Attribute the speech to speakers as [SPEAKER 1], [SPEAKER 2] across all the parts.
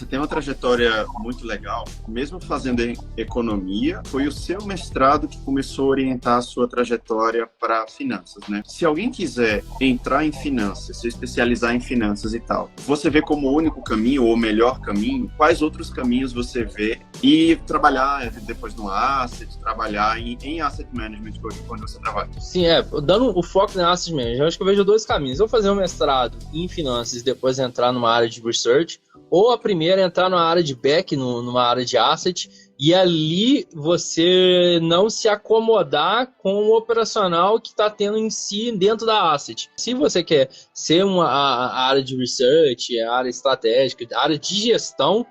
[SPEAKER 1] tem uma trajetória muito legal. Mesmo fazendo economia, foi o seu mestrado que começou a orientar a sua trajetória para finanças, né? Se alguém quiser entrar em finanças, se especializar em finanças e tal, você vê como o único caminho ou o melhor caminho? Quais outros caminhos você vê? E trabalhar depois no asset, trabalhar em asset management, quando você trabalha?
[SPEAKER 2] Sim, dando o foco na asset management, eu acho que eu vejo dois caminhos. Ou fazer um mestrado em finanças e depois entrar numa área de research, ou a primeira entrar numa área de back, numa área de asset, e ali você não se acomodar com o operacional que está tendo em si dentro da asset. Se você quer ser a área de research, a área estratégica, a área de gestão,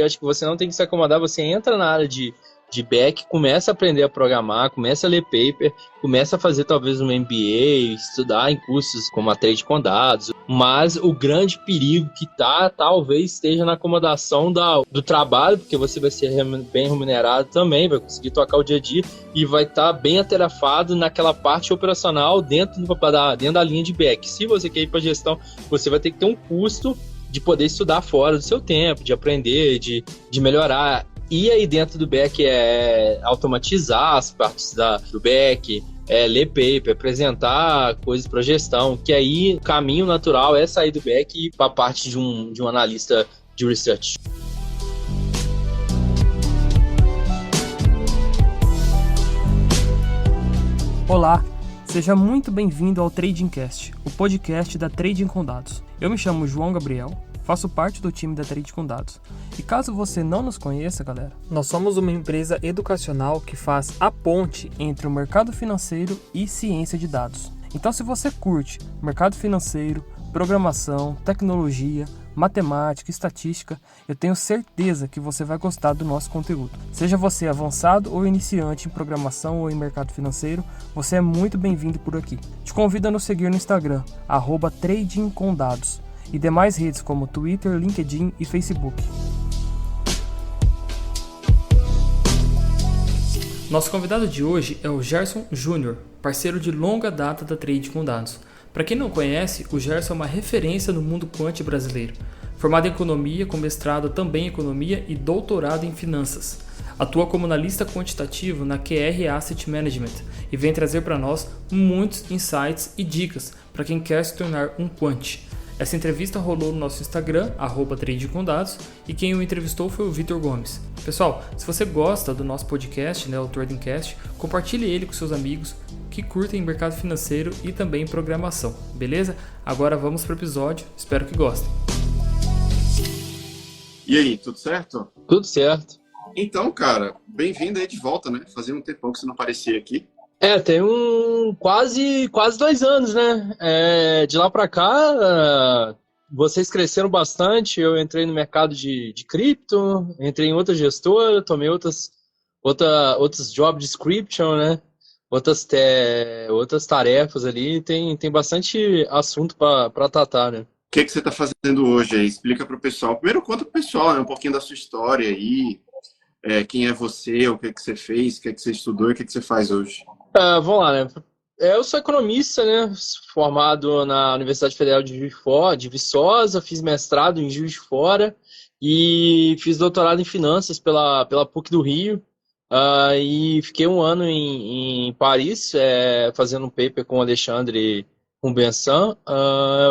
[SPEAKER 2] acho que você não tem que se acomodar, você entra na área de back, começa a aprender a programar, começa a ler paper, começa a fazer talvez um MBA, estudar em cursos como a Trade com Dados, mas o grande perigo que talvez esteja na acomodação do trabalho, porque você vai ser bem remunerado também, vai conseguir tocar o dia a dia e vai estar bem atarefado naquela parte operacional dentro da linha de back. Se você quer ir para gestão, você vai ter que ter um custo de poder estudar fora do seu tempo, de aprender, de melhorar. E aí dentro do back automatizar as partes do back, ler paper, apresentar coisas para gestão, que aí o caminho natural é sair do back e ir para a parte de um analista de research.
[SPEAKER 3] Olá, seja muito bem-vindo ao TradingCast, o podcast da Trading com Dados. Eu me chamo João Gabriel, faço parte do time da Trade com Dados. E caso você não nos conheça, galera, nós somos uma empresa educacional que faz a ponte entre o mercado financeiro e ciência de dados. Então, se você curte mercado financeiro, programação, tecnologia, matemática, estatística, eu tenho certeza que você vai gostar do nosso conteúdo. Seja você avançado ou iniciante em programação ou em mercado financeiro, você é muito bem-vindo por aqui. Te convido a nos seguir no Instagram, @tradingcomdados, e demais redes como Twitter, LinkedIn e Facebook. Nosso convidado de hoje é o Gerson Júnior, parceiro de longa data da Trade com Dados. Para quem não conhece, o Gerson é uma referência no mundo quant brasileiro, formado em economia, com mestrado também em economia e doutorado em finanças. Atua como analista quantitativo na QR Asset Management e vem trazer para nós muitos insights e dicas para quem quer se tornar um quant. Essa entrevista rolou no nosso Instagram, @TradeComDados, e quem o entrevistou foi o Vitor Gomes. Pessoal, se você gosta do nosso podcast, o TradingCast, compartilhe ele com seus amigos que curtem mercado financeiro e também programação, beleza? Agora vamos para o episódio, espero que gostem.
[SPEAKER 1] E aí, tudo certo?
[SPEAKER 2] Tudo certo.
[SPEAKER 1] Então, cara, bem-vindo aí de volta, né? Fazia um tempão que você não aparecia aqui.
[SPEAKER 2] Tem quase 2 anos, né? De lá para cá, vocês cresceram bastante. Eu entrei no mercado de cripto, entrei em outra gestora, tomei outros job description, né? Outras tarefas ali. Tem bastante assunto para tratar, né?
[SPEAKER 1] O que você está fazendo hoje aí? Explica para o pessoal. Primeiro, conta para o pessoal, né, um pouquinho da sua história aí. Quem é você, o que você fez, o que você estudou e o que você faz hoje.
[SPEAKER 2] Vamos lá, né? Eu sou economista, né? Formado na Universidade Federal de Viçosa, fiz mestrado em Juiz de Fora e fiz doutorado em finanças pela PUC do Rio. E fiquei um ano em Paris, fazendo um paper com o Alexandre Rumbensan.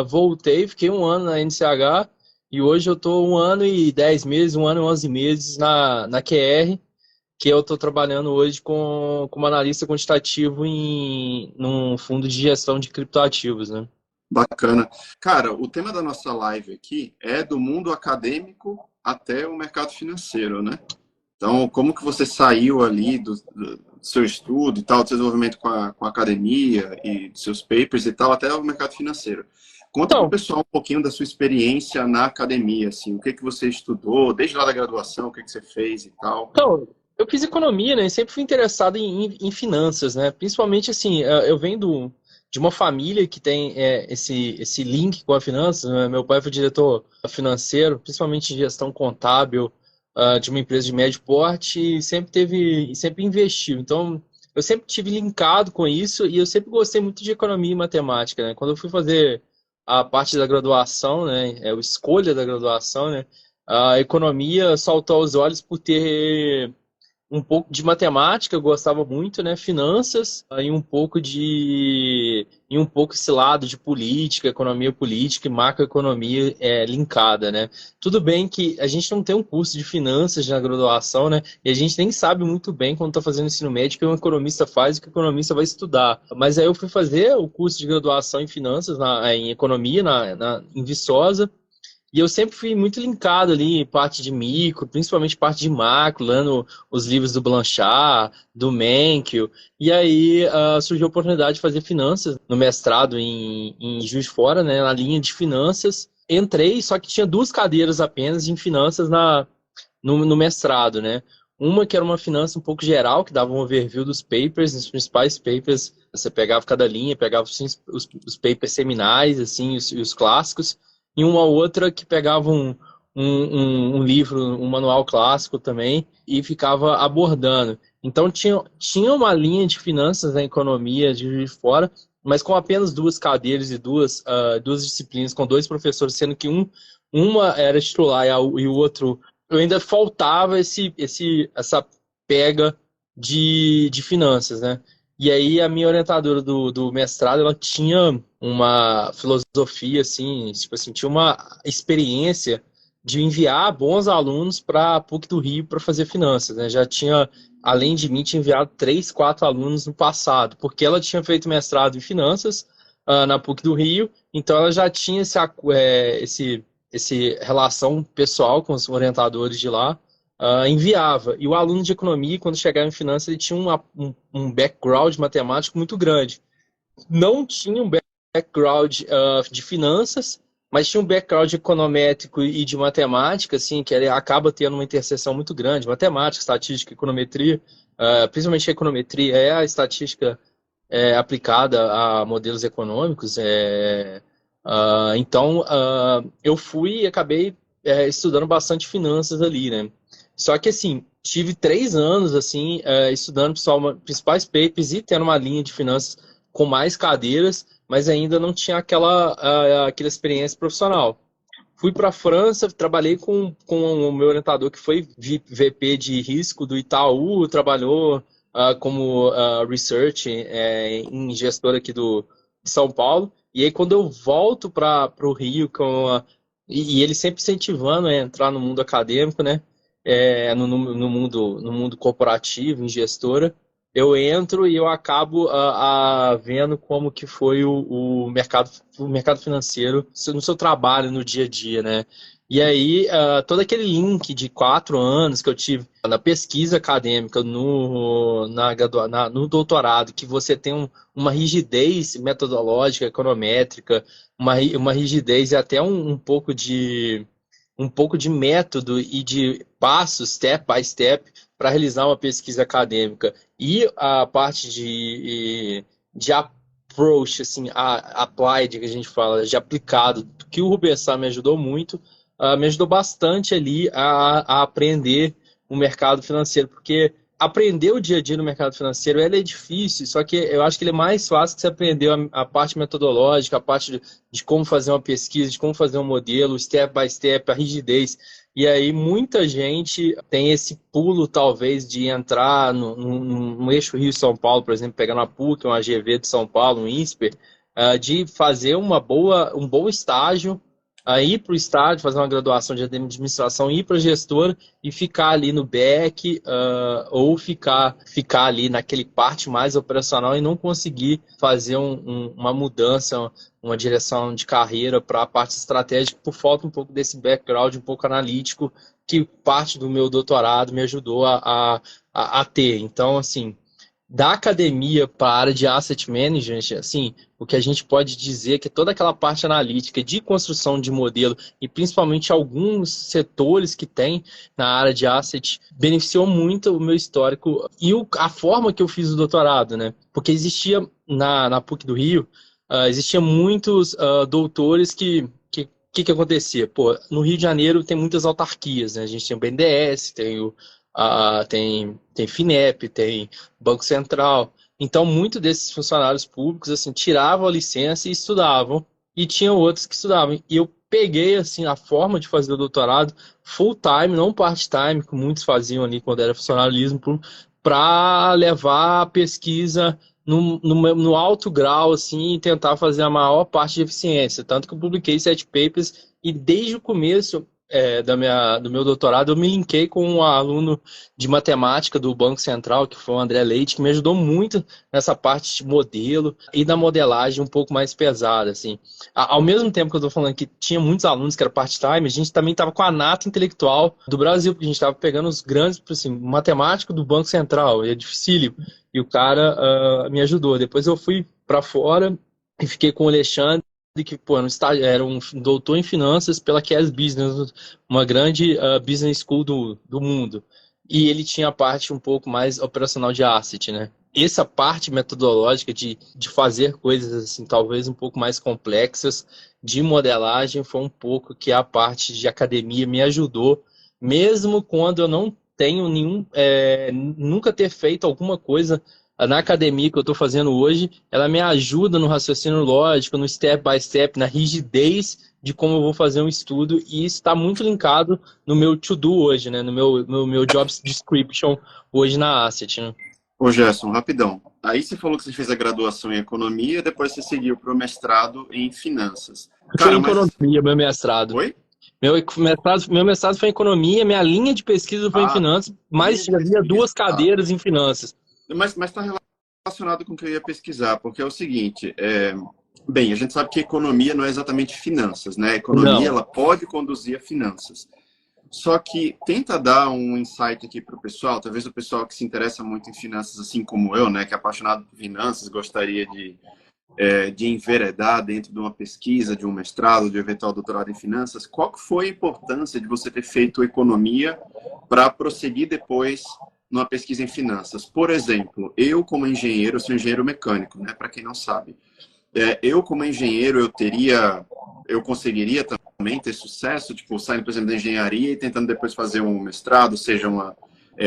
[SPEAKER 2] Voltei, fiquei um ano na NCH e hoje eu estou 1 ano e 10 meses, 1 ano e 11 meses na QR, que eu estou trabalhando hoje como analista quantitativo num fundo de gestão de criptoativos, né?
[SPEAKER 1] Bacana. Cara, o tema da nossa live aqui é do mundo acadêmico até o mercado financeiro, né? Então, como que você saiu ali do seu estudo e tal, do seu desenvolvimento com a academia e dos seus papers e tal, até o mercado financeiro? Conta para o pessoal um pouquinho da sua experiência na academia, assim, o que você estudou, desde lá da graduação, o que você fez e tal.
[SPEAKER 2] Então, eu fiz economia, né? E sempre fui interessado em finanças, né? Principalmente, assim, eu venho de uma família que tem esse link com a finança, né? Meu pai foi diretor financeiro, principalmente em gestão contábil, de uma empresa de médio porte, e sempre investiu. Então, eu sempre tive linkado com isso e eu sempre gostei muito de economia e matemática, né? Quando eu fui fazer a parte da graduação, né? A escolha da graduação, né? A economia saltou aos olhos por ter um pouco de matemática, eu gostava muito, né? Finanças, e um pouco esse lado de política, economia política e macroeconomia linkada, né? Tudo bem que a gente não tem um curso de finanças na graduação, né? E a gente nem sabe muito bem quando está fazendo ensino médio o que um economista faz e o que o economista vai estudar. Mas aí eu fui fazer o curso de graduação em finanças, em economia, em Viçosa. E eu sempre fui muito linkado ali, parte de micro, principalmente parte de macro, lendo os livros do Blanchard, do Menkeu. E aí surgiu a oportunidade de fazer finanças no mestrado em Juiz de Fora, né, na linha de finanças. Entrei, só que tinha 2 cadeiras apenas em finanças no mestrado, né? Uma que era uma finança um pouco geral, que dava um overview dos papers, os principais papers. Você pegava cada linha, pegava os papers seminais, assim, os clássicos. E uma outra que pegava um livro, um manual clássico também, e ficava abordando. Então tinha uma linha de finanças na economia de Juiz de Fora, mas com apenas 2 cadeiras e duas disciplinas, com 2 professores, sendo que uma era titular e o outro... Eu ainda faltava essa pega de finanças, né? E aí a minha orientadora do mestrado, ela tinha uma filosofia, assim, tipo assim, tinha uma experiência de enviar bons alunos para a PUC do Rio para fazer finanças, né? Já tinha, além de mim, tinha enviado 3, 4 alunos no passado, porque ela tinha feito mestrado em finanças na PUC do Rio, então ela já tinha esse relação pessoal com os orientadores de lá, enviava. E o aluno de economia, quando chegava em finanças, ele tinha um background matemático muito grande. Não tinha um background de finanças, mas tinha um background econométrico e de matemática, assim, que ele acaba tendo uma interseção muito grande. Matemática, estatística, econometria, principalmente a econometria é a estatística aplicada a modelos econômicos. Então, eu fui e acabei estudando bastante finanças ali, né? Só que, assim, tive 3 anos, assim, estudando principais papers e tendo uma linha de finanças com mais cadeiras, mas ainda não tinha aquela experiência profissional. Fui para a França, trabalhei com o meu orientador, que foi VP de risco do Itaú, trabalhou como research em gestor aqui de São Paulo. E aí, quando eu volto para o Rio, e ele sempre incentivando a entrar no mundo acadêmico, né? No mundo corporativo, em gestora, eu entro e eu acabo vendo como que foi o mercado financeiro no seu trabalho, no dia a dia, né? E aí, todo aquele link de 4 anos que eu tive na pesquisa acadêmica, no doutorado, que você tem uma rigidez metodológica, econométrica, uma rigidez e até um pouco de método e de passos, step by step, para realizar uma pesquisa acadêmica. E a parte de approach, assim, applied, que a gente fala, de aplicado, que o Rubensá me ajudou muito, me ajudou bastante ali a aprender o mercado financeiro, porque aprender o dia a dia no mercado financeiro ele é difícil, só que eu acho que ele é mais fácil que você aprender a parte metodológica, a parte de como fazer uma pesquisa, de como fazer um modelo, step by step, a rigidez. E aí muita gente tem esse pulo, talvez, de entrar no eixo Rio-São Paulo, por exemplo, pegar uma PUC, uma AGV de São Paulo, um INSPER, de fazer um bom estágio, ir para o estágio, fazer uma graduação de administração, ir para a gestora e ficar ali no back, ou ficar ali naquele parte mais operacional e não conseguir fazer uma mudança, uma direção de carreira para a parte estratégica por falta um pouco desse background um pouco analítico que parte do meu doutorado me ajudou a ter. Então, assim, da academia para a área de asset management, assim, o que a gente pode dizer é que toda aquela parte analítica de construção de modelo e principalmente alguns setores que tem na área de asset beneficiou muito o meu histórico e a forma que eu fiz o doutorado, né? Porque existia na PUC do Rio, existia muitos doutores que acontecia? Pô, no Rio de Janeiro tem muitas autarquias, né? A gente tem o BNDES, tem FINEP, tem Banco Central. Então, muitos desses funcionários públicos assim, tiravam a licença e estudavam. E tinha outros que estudavam. E eu peguei assim a forma de fazer o doutorado full time, não part-time, que muitos faziam ali quando era funcionalismo, para levar a pesquisa no alto grau assim, e tentar fazer a maior parte de eficiência. Tanto que eu publiquei 7 papers e desde o começo do meu doutorado eu me linkei com um aluno de matemática do Banco Central, que foi o André Leite, que me ajudou muito nessa parte de modelo e da modelagem um pouco mais pesada, assim. Ao mesmo tempo que eu estou falando que tinha muitos alunos que era part-time, a gente também estava com a nata intelectual do Brasil, porque a gente estava pegando os grandes, assim, matemático do Banco Central, é dificílimo, e o cara me ajudou. Depois eu fui para fora e fiquei com o Alexandre, que pô, era um doutor em finanças pela Kes Business, uma grande business school do mundo. E ele tinha a parte um pouco mais operacional de asset, né? Essa parte metodológica de fazer coisas assim, talvez um pouco mais complexas, de modelagem, foi um pouco que a parte de academia me ajudou, mesmo quando eu não tenho nunca ter feito alguma coisa na academia que eu estou fazendo hoje, ela me ajuda no raciocínio lógico, no step by step, na rigidez de como eu vou fazer um estudo, e isso está muito linkado no meu to-do hoje, né? No meu job description hoje na Asset, né?
[SPEAKER 1] Ô Gerson, rapidão. Aí você falou que você fez a graduação em economia, depois você seguiu para o mestrado em finanças.
[SPEAKER 2] Foi em economia, meu mestrado.
[SPEAKER 1] Oi?
[SPEAKER 2] Meu mestrado foi em economia, minha linha de pesquisa foi em finanças, mas havia 2 cadeiras em finanças.
[SPEAKER 1] Mas está relacionado com o que eu ia pesquisar, porque é o seguinte, bem, a gente sabe que economia não é exatamente finanças, né? A economia, ela pode conduzir a finanças. Só que tenta dar um insight aqui para o pessoal, talvez o pessoal que se interessa muito em finanças, assim como eu, né, que é apaixonado por finanças, gostaria de enveredar dentro de uma pesquisa, de um mestrado, de um eventual doutorado em finanças. Qual que foi a importância de você ter feito economia para prosseguir depois numa pesquisa em finanças? Por exemplo, eu como engenheiro, sou engenheiro mecânico, né, para quem não sabe. Eu como engenheiro, eu conseguiria também ter sucesso, tipo, saindo, por exemplo, da engenharia e tentando depois fazer um mestrado, seja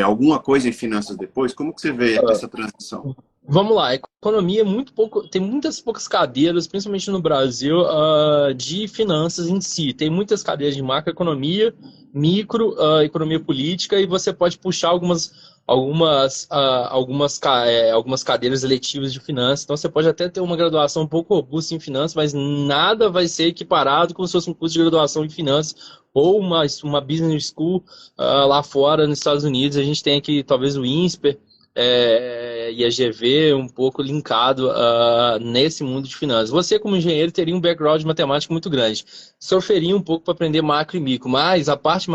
[SPEAKER 1] alguma coisa em finanças depois? Como que você vê essa transição?
[SPEAKER 2] Vamos lá, a economia é muito pouco, tem muitas poucas cadeiras, principalmente no Brasil, de finanças em si. Tem muitas cadeiras de macroeconomia, economia política, e você pode puxar algumas cadeiras eletivas de finanças. Então você pode até ter uma graduação um pouco robusta em finanças, mas nada vai ser equiparado como se fosse um curso de graduação em finanças ou uma business school lá fora nos Estados Unidos. A gente tem aqui talvez o INSPER, e a GV um pouco linkado nesse mundo de finanças. Você, como engenheiro, teria um background matemático muito grande. Sofreria um pouco para aprender macro e micro, mas a parte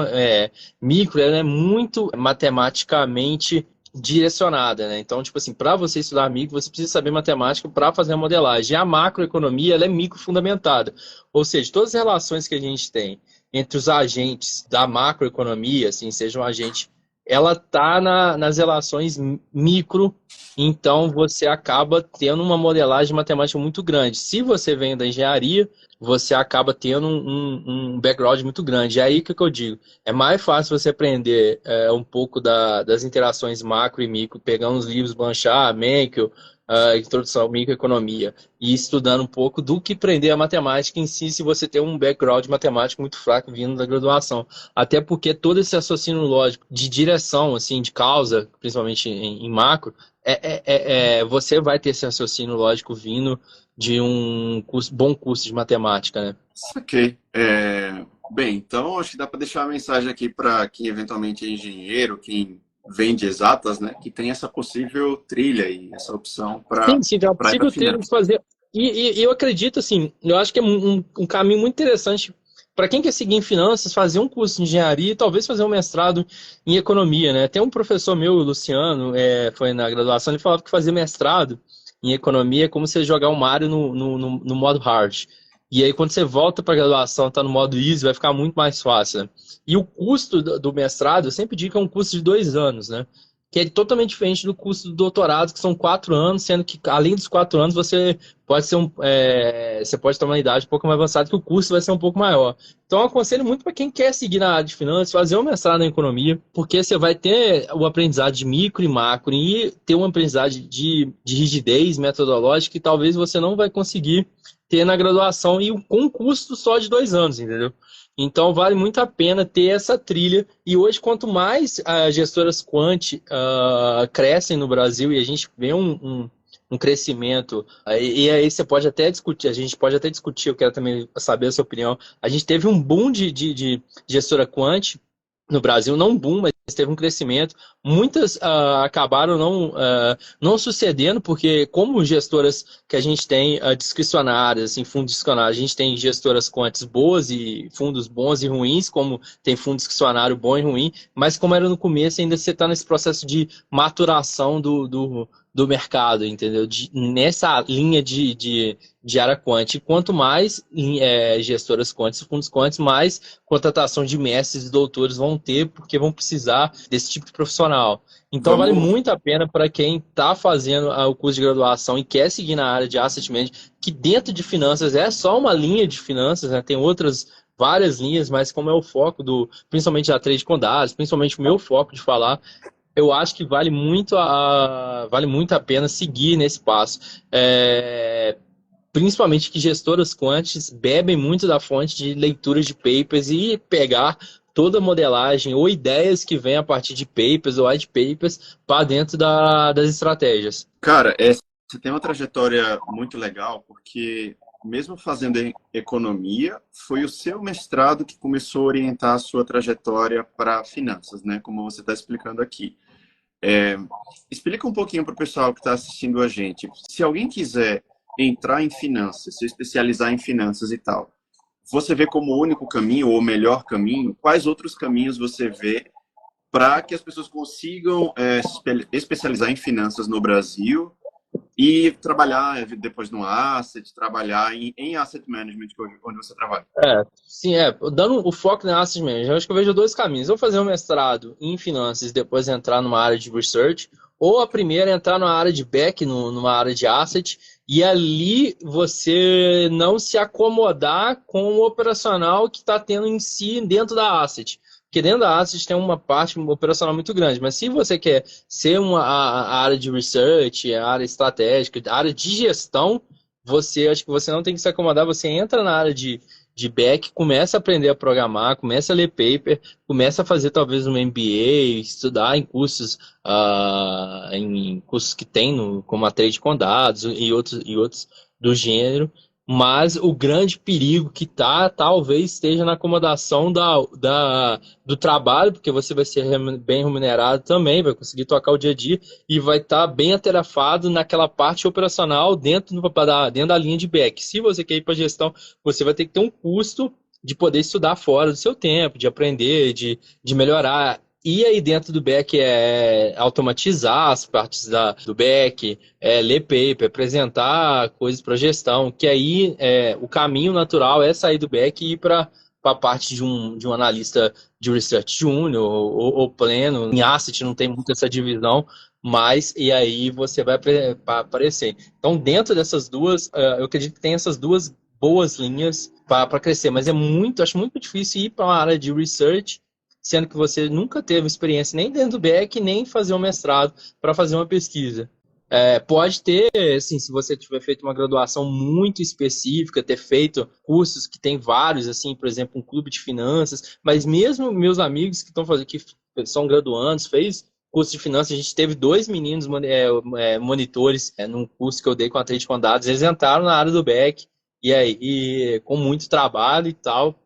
[SPEAKER 2] micro ela é muito matematicamente direcionada, né? Então, tipo assim, para você estudar micro, você precisa saber matemática para fazer a modelagem. A macroeconomia ela é micro fundamentada, ou seja, todas as relações que a gente tem entre os agentes da macroeconomia, assim, seja um agente, ela está nas relações micro, então você acaba tendo uma modelagem matemática muito grande. Se você vem da engenharia, você acaba tendo um background muito grande. E aí, o que eu digo? É mais fácil você aprender um pouco das interações macro e micro, pegando os livros Blanchard, Menkel, Introdução à Microeconomia, e estudando um pouco do que aprender a matemática em si, se você tem um background matemático muito fraco vindo da graduação. Até porque todo esse raciocínio lógico de direção, assim, de causa, principalmente em macro, você vai ter esse raciocínio lógico vindo de um bom curso de matemática, né?
[SPEAKER 1] Ok. Bem, então acho que dá para deixar uma mensagem aqui para quem eventualmente é engenheiro, quem vem de exatas, né, que tem essa possível trilha e essa opção para
[SPEAKER 2] sim, tem uma possível trilha de fazer. E eu acredito, assim, eu acho que é um caminho muito interessante para quem quer seguir em finanças, fazer um curso de engenharia e talvez fazer um mestrado em economia, né? Tem um professor meu, o Luciano, foi na graduação, ele falava que fazer mestrado em economia é como você jogar um Mario no modo hard. E aí, quando você volta para a graduação, está no modo easy, vai ficar muito mais fácil, né? E o custo do mestrado, eu sempre digo que é um custo de 2 anos, né? que é totalmente diferente do curso do doutorado, que são 4 anos, sendo que além dos 4 anos você pode ser você pode ter uma idade um pouco mais avançada, que o curso vai ser um pouco maior. Então eu aconselho muito para quem quer seguir na área de finanças, fazer um mestrado em economia, porque você vai ter o aprendizado de micro e macro e ter uma aprendizagem de rigidez metodológica que talvez você não vai conseguir ter na graduação e com um custo só de 2 anos, entendeu? Então, vale muito a pena ter essa trilha. E hoje, quanto mais gestoras quant crescem no Brasil e a gente vê um crescimento, e aí você pode até discutir, a gente pode até discutir, eu quero também saber a sua opinião. A gente teve um boom de gestora quant no Brasil, não um boom, mas teve um crescimento. Muitas acabaram não sucedendo, porque como gestoras que a gente tem discricionárias, assim, fundos discricionários, a gente tem gestoras quantas boas e fundos bons e ruins, como tem fundo discricionário bom e ruim, mas como era no começo, ainda você está nesse processo de maturação do mercado, entendeu? Nessa linha de área quant. E quanto mais gestoras quantas, fundos quantos, mais contratação de mestres e doutores vão ter, porque vão precisar desse tipo de profissional. Então, vale muito a pena para quem está fazendo o curso de graduação e quer seguir na área de Asset Management, que dentro de finanças é só uma linha de finanças, né? Tem outras várias linhas, mas como é o foco principalmente da trade com dados, principalmente o meu foco de falar, eu acho que vale muito a pena seguir nesse passo. Principalmente que gestoras quantes bebem muito da fonte de leituras de papers e pegar toda a modelagem ou ideias que vêm a partir de papers ou white papers para dentro das estratégias.
[SPEAKER 1] Cara, você tem uma trajetória muito legal, porque mesmo fazendo economia, foi o seu mestrado que começou a orientar a sua trajetória para finanças, né? Como você está explicando aqui. Explica um pouquinho para o pessoal que está assistindo a gente. Se alguém quiser entrar em finanças, se especializar em finanças e tal, você vê como o único caminho ou o melhor caminho? Quais outros caminhos você vê para que as pessoas consigam se especializar em finanças no Brasil e trabalhar depois no asset, trabalhar em asset management, onde você trabalha?
[SPEAKER 2] Sim, dando o foco na asset management, eu acho que eu vejo 2 caminhos. Ou fazer um mestrado em finanças e depois entrar numa área de research, ou a primeira entrar numa área de back, numa área de asset, e ali você não se acomodar com o operacional que está tendo em si dentro da asset. Porque dentro da asset tem uma parte operacional muito grande, mas se você quer ser a área de research, a área estratégica, a área de gestão, acho que você não tem que se acomodar, você entra na área de back, começa a aprender a programar, começa a ler paper, começa a fazer talvez um MBA, estudar em cursos que tem, como a trade com dados e outros do gênero. Mas o grande perigo que talvez esteja na acomodação do trabalho, porque você vai ser bem remunerado também, vai conseguir tocar o dia a dia e vai estar bem atarefado naquela parte operacional dentro da linha de back. Se você quer ir para gestão, você vai ter que ter um custo de poder estudar fora do seu tempo, de aprender, de melhorar. E aí dentro do back automatizar as partes do back, ler paper, apresentar coisas para gestão, que aí o caminho natural é sair do back e ir para a parte de um analista de research júnior ou pleno. Em asset não tem muito essa divisão, mas e aí você vai aparecer. Então dentro dessas duas, eu acredito que tem essas duas boas linhas para crescer, mas acho muito difícil ir para uma área de research, sendo que você nunca teve experiência nem dentro do back, nem fazer um mestrado para fazer uma pesquisa. Pode ter, assim, se você tiver feito uma graduação muito específica, ter feito cursos que tem vários, assim, por exemplo, um clube de finanças, mas mesmo meus amigos que estão fazendo, que são graduandos, fez curso de finanças, a gente teve 2 meninos monitores num curso que eu dei com a Trade com Dados, eles entraram na área do back, e com muito trabalho e tal,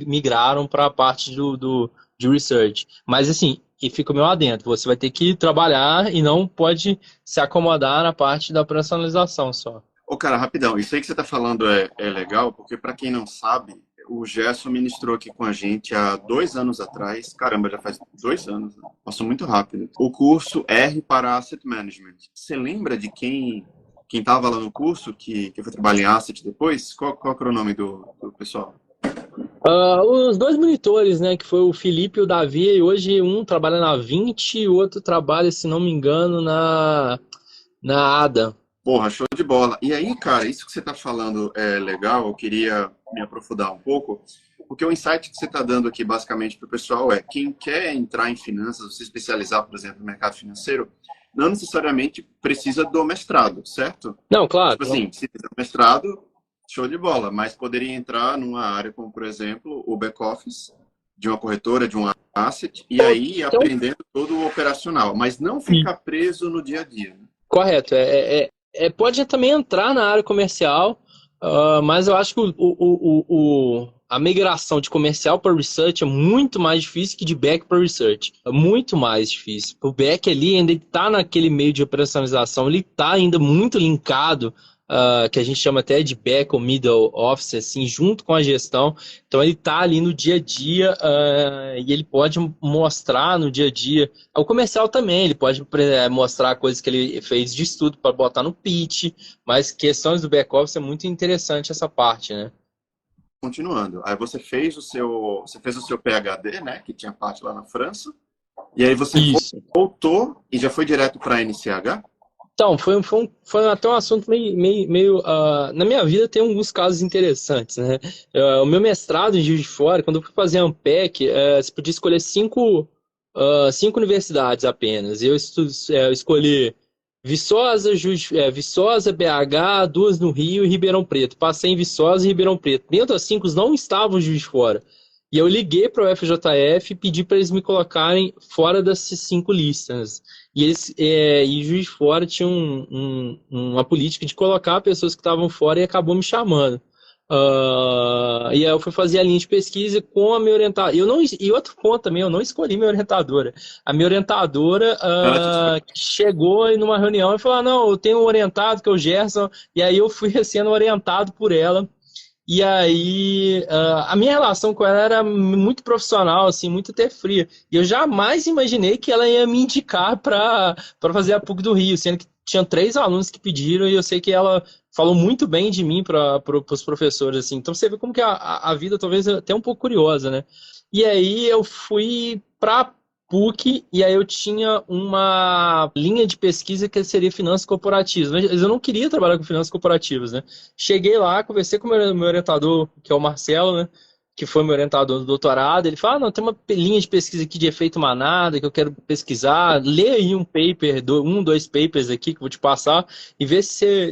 [SPEAKER 2] migraram para a parte de research. Mas assim, e fica o meu adendo, você vai ter que trabalhar e não pode se acomodar na parte da personalização só.
[SPEAKER 1] Cara, rapidão, isso aí que você está falando é legal, porque para quem não sabe, o Gerson ministrou aqui com a gente há 2 anos atrás, caramba, já faz 2 anos, né? Passou muito rápido, o curso R para Asset Management. Você lembra de quem estava lá no curso, que foi trabalhar em Asset depois? Qual era o nome do pessoal?
[SPEAKER 2] Os dois monitores, né, que foi o Felipe e o Davi, e hoje um trabalha na 20 e o outro trabalha, se não me engano, na ADA.
[SPEAKER 1] Porra, show de bola. E aí, cara, isso que você está falando é legal, eu queria me aprofundar um pouco, porque o insight que você está dando aqui, basicamente, para o pessoal é quem quer entrar em finanças, se especializar, por exemplo, no mercado financeiro, não necessariamente precisa do mestrado, certo?
[SPEAKER 2] Não, claro.
[SPEAKER 1] Tipo assim, se fizer mestrado, show de bola, mas poderia entrar numa área como, por exemplo, o back-office de uma corretora, de um asset, e aí ir
[SPEAKER 2] Então,
[SPEAKER 1] aprendendo todo o operacional, mas não ficar preso no dia a dia, né?
[SPEAKER 2] correto. Pode também entrar na área comercial, mas eu acho que a migração de comercial para research é muito mais difícil que de back para research. É muito mais difícil. O back ali ainda está naquele meio de operacionalização, ele está ainda muito linkado, que a gente chama até de back ou middle office, assim, junto com a gestão. Então ele está ali no dia a dia e ele pode mostrar no dia a dia. O comercial também, ele pode mostrar coisas que ele fez de estudo para botar no pitch, mas questões do back office é muito interessante essa parte, né?
[SPEAKER 1] Continuando, aí você fez o seu PhD, né, que tinha parte lá na França, e aí você
[SPEAKER 2] Isso.
[SPEAKER 1] voltou e já foi direto para a NCH?
[SPEAKER 2] Então, foi até um assunto meio na minha vida tem alguns casos interessantes, né? O meu mestrado em Juiz de Fora, quando eu fui fazer Ampec, você podia escolher cinco universidades apenas. Eu escolhi Viçosa, BH, duas no Rio e Ribeirão Preto. Passei em Viçosa e Ribeirão Preto. Dentro das cinco não estavam Juiz de Fora. E eu liguei para o FJF e pedi para eles me colocarem fora dessas cinco listas. E Juiz de Fora tinha uma política de colocar pessoas que estavam fora e acabou me chamando. E aí eu fui fazer a linha de pesquisa com a minha orientadora. E outro ponto também, eu não escolhi minha orientadora. A minha orientadora chegou numa reunião e falou: não, eu tenho um orientado que é o Gerson. E aí eu fui sendo orientado por ela. E aí, a minha relação com ela era muito profissional, assim, muito até fria. E eu jamais imaginei que ela ia me indicar para fazer a PUC do Rio, sendo que tinha 3 alunos que pediram e eu sei que ela falou muito bem de mim para os professores, assim. Então você vê como que a vida talvez é até um pouco curiosa, né? E aí eu fui para PUC, e aí eu tinha uma linha de pesquisa que seria finanças corporativas. Mas eu não queria trabalhar com finanças corporativas, né? Cheguei lá, conversei com o meu orientador, que é o Marcelo, né? Que foi meu orientador do doutorado. Ele falou: não, tem uma linha de pesquisa aqui de efeito manada que eu quero pesquisar. Lê aí um paper, dois papers aqui que eu vou te passar e vê se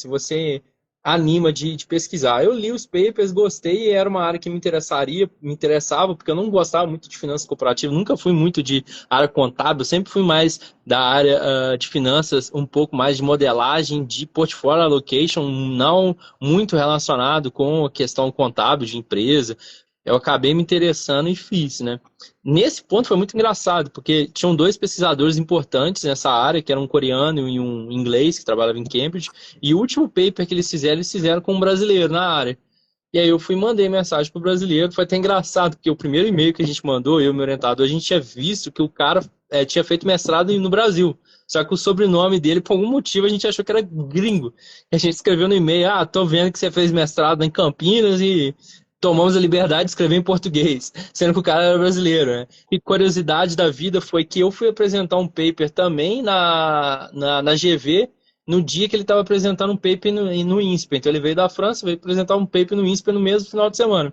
[SPEAKER 2] você anima de pesquisar. Eu li os papers, gostei, e era uma área que me interessava, porque eu não gostava muito de finanças corporativas, nunca fui muito de área contábil, sempre fui mais da área de finanças, um pouco mais de modelagem, de portfolio allocation, não muito relacionado com a questão contábil de empresa. Eu acabei me interessando e fiz, né? Nesse ponto foi muito engraçado, porque tinham 2 pesquisadores importantes nessa área, que eram um coreano e um inglês, que trabalhava em Cambridge, e o último paper que eles fizeram com um brasileiro na área. E aí eu fui e mandei mensagem pro brasileiro, foi até engraçado, porque o primeiro e-mail que a gente mandou, eu e meu orientador, a gente tinha visto que o cara tinha feito mestrado no Brasil. Só que o sobrenome dele, por algum motivo, a gente achou que era gringo. A gente escreveu no e-mail: tô vendo que você fez mestrado em Campinas e tomamos a liberdade de escrever em português, sendo que o cara era brasileiro, né? E curiosidade da vida foi que eu fui apresentar um paper também na GV, no dia que ele estava apresentando um paper no INSPER. Então ele veio da França, veio apresentar um paper no INSPER no mesmo final de semana.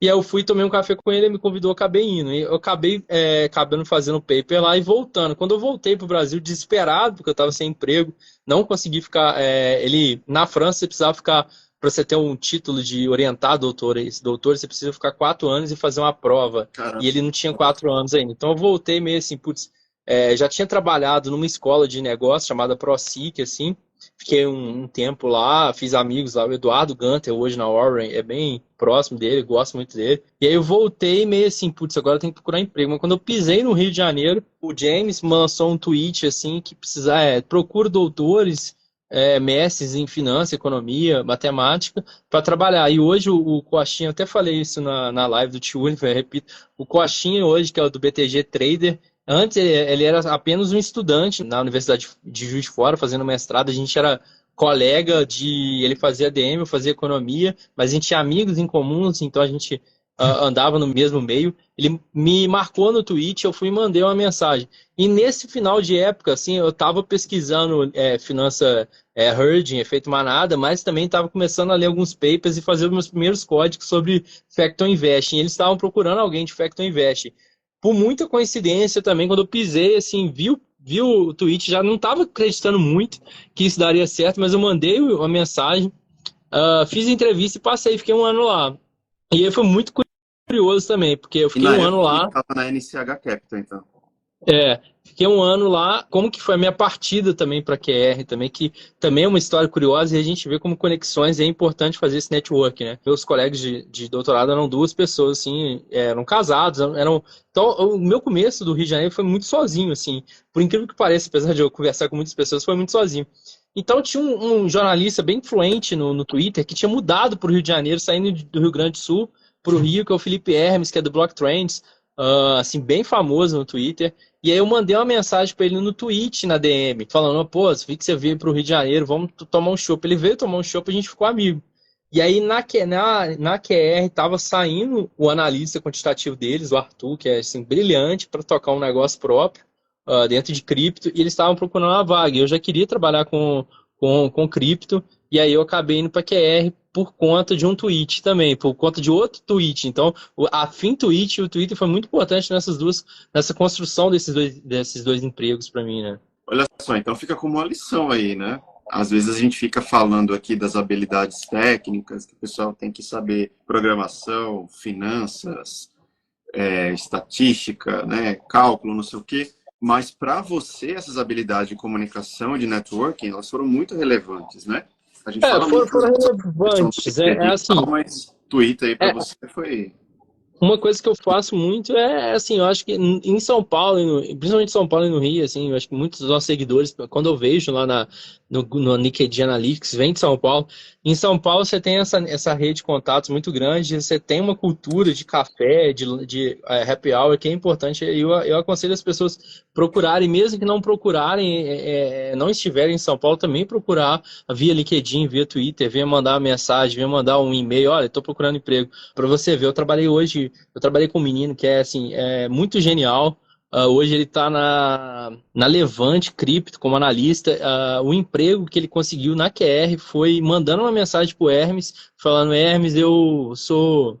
[SPEAKER 2] E aí eu fui, tomei um café com ele, ele me convidou, acabei indo. E eu acabei acabando fazendo o paper lá e voltando. Quando eu voltei para o Brasil, desesperado, porque eu estava sem emprego, não consegui ficar... na França, você precisava ficar... Para você ter um título de orientado doutor, você precisa ficar 4 anos e fazer uma prova.
[SPEAKER 1] Caramba.
[SPEAKER 2] E ele não tinha 4 anos ainda. Então eu voltei meio assim, putz, já tinha trabalhado numa escola de negócio chamada ProSIC, assim. Fiquei um tempo lá, fiz amigos lá, o Eduardo Gunter, hoje na Warren, é bem próximo dele, gosto muito dele. E aí eu voltei meio assim, putz, agora eu tenho que procurar emprego. Mas quando eu pisei no Rio de Janeiro, o James lançou um tweet assim, que precisa, procura doutores, mestres em finanças, economia, matemática, para trabalhar. E hoje o Coxinha, eu até falei isso na live do Tio Univer, repito, o Coxinha hoje, que é o do BTG Trader, antes ele era apenas um estudante na Universidade de Juiz de Fora, fazendo mestrado, a gente era colega ele fazia ADM, eu fazia economia, mas a gente tinha amigos em comuns, então a gente andava no mesmo meio. Ele me marcou no Twitch, eu fui e mandei uma mensagem. E nesse final de época, assim, eu estava pesquisando finança herding, efeito manada, mas também estava começando a ler alguns papers e fazer os meus primeiros códigos sobre Factor Investing. Eles estavam procurando alguém de Factor Investing. Por muita coincidência também, quando eu pisei, assim, vi o tweet, já não estava acreditando muito que isso daria certo, mas eu mandei uma mensagem, fiz entrevista e passei, fiquei um ano lá. E aí foi muito curioso também, porque eu fiquei um ano lá.
[SPEAKER 1] Estava na NCH Capital, então.
[SPEAKER 2] Fiquei um ano lá. Como que foi a minha partida também para a QR também, que também é uma história curiosa e a gente vê como conexões é importante fazer esse network, né? Meus colegas de doutorado eram 2 pessoas, assim, eram casados, Então, o meu começo do Rio de Janeiro foi muito sozinho, assim. Por incrível que pareça, apesar de eu conversar com muitas pessoas, foi muito sozinho. Então tinha um jornalista bem influente no Twitter que tinha mudado para o Rio de Janeiro, saindo do Rio Grande do Sul para o Rio, que é o Felipe Hermes, que é do Block Trends, assim, bem famoso no Twitter. E aí eu mandei uma mensagem para ele no Twitch, na DM, falando, pô, vi que você veio para o Rio de Janeiro, vamos tomar um chopp. Ele veio tomar um chopp e a gente ficou amigo. E aí na QR estava saindo o analista quantitativo deles, o Arthur, que é assim, brilhante para tocar um negócio próprio dentro de cripto, e eles estavam procurando uma vaga. Eu já queria trabalhar com cripto, e aí eu acabei indo para QR por conta de um tweet também, por conta de outro tweet. Então, a FinTwitch e o Twitter foi muito importante nessa construção desses dois empregos para mim, né?
[SPEAKER 1] Olha só, então fica como uma lição aí, né? Às vezes a gente fica falando aqui das habilidades técnicas, que o pessoal tem que saber programação, finanças, estatística, né? Cálculo, não sei o quê. Mas para você, essas habilidades de comunicação e de networking, elas foram muito relevantes, né? A gente fala
[SPEAKER 2] foram
[SPEAKER 1] muito
[SPEAKER 2] relevantes. Assim,
[SPEAKER 1] mas Twitter aí para você foi...
[SPEAKER 2] Uma coisa que eu faço muito assim, eu acho que em São Paulo, principalmente em São Paulo e no Rio, assim, eu acho que muitos dos nossos seguidores, quando eu vejo lá no Nikkei Analytics, vem de São Paulo. Em São Paulo você tem essa rede de contatos muito grande, você tem uma cultura de café, de happy hour, que é importante. Eu aconselho as pessoas procurarem, mesmo que não procurarem, não estiverem em São Paulo, também procurar via LinkedIn, via Twitter, venha mandar uma mensagem, venha mandar um e-mail, olha, estou procurando emprego. Para você ver, eu trabalhei com um menino que assim, muito genial. Hoje ele está na Levante Crypto como analista. O emprego que ele conseguiu na QR foi mandando uma mensagem para o Hermes, falando, Hermes, eu sou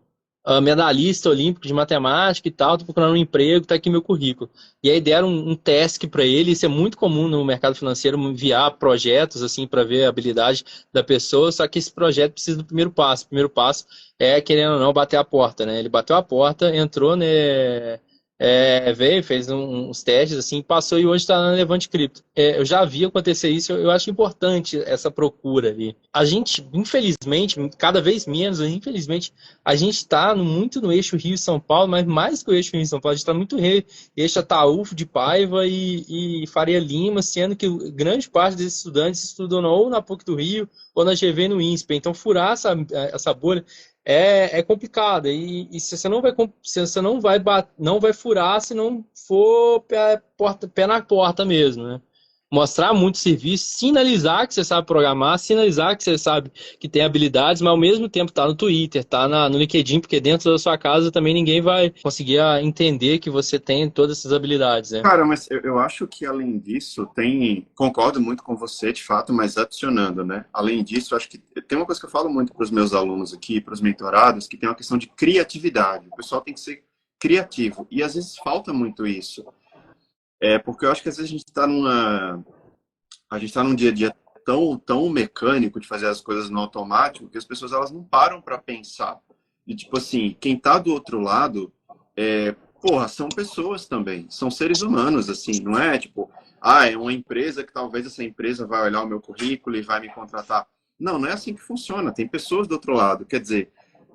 [SPEAKER 2] medalhista olímpico de matemática e tal, estou procurando um emprego, está aqui meu currículo. E aí deram um task para ele. Isso é muito comum no mercado financeiro, enviar projetos assim para ver a habilidade da pessoa, só que esse projeto precisa do primeiro passo. O primeiro passo é, querendo ou não, bater a porta, né? Ele bateu a porta, entrou, né? Veio, fez uns testes, assim, passou e hoje está na Levante Cripto. Eu já vi acontecer isso, eu acho importante essa procura ali. A gente, infelizmente, cada vez menos, infelizmente, a gente está muito no eixo Rio-São Paulo, mas mais que o eixo Rio-São Paulo, a gente está muito eixo Ataúfo de Paiva e Faria Lima, sendo que grande parte desses estudantes estudam ou na PUC do Rio ou na GV no INSPE. Então, furar essa bolha é complicado. E se você não vai furar se não for pé na porta mesmo, né? Mostrar muito serviço, sinalizar que você sabe programar, sinalizar que você sabe que tem habilidades, mas ao mesmo tempo tá no Twitter, tá no LinkedIn, porque dentro da sua casa também ninguém vai conseguir entender que você tem todas essas habilidades, né?
[SPEAKER 1] Cara, mas eu acho que além disso, concordo muito com você, de fato, mas adicionando, né? Além disso, acho que tem uma coisa que eu falo muito para os meus alunos aqui, para os mentorados, que tem uma questão de criatividade. O pessoal tem que ser criativo, e às vezes falta muito isso. Porque eu acho que às vezes a gente está num dia a dia tão mecânico de fazer as coisas no automático que as pessoas elas não param para pensar. E tipo assim, quem está do outro lado, são pessoas também, são seres humanos, assim, não é tipo, é uma empresa que talvez essa empresa vai olhar o meu currículo e vai me contratar. Não é assim que funciona, tem pessoas do outro lado, quer dizer,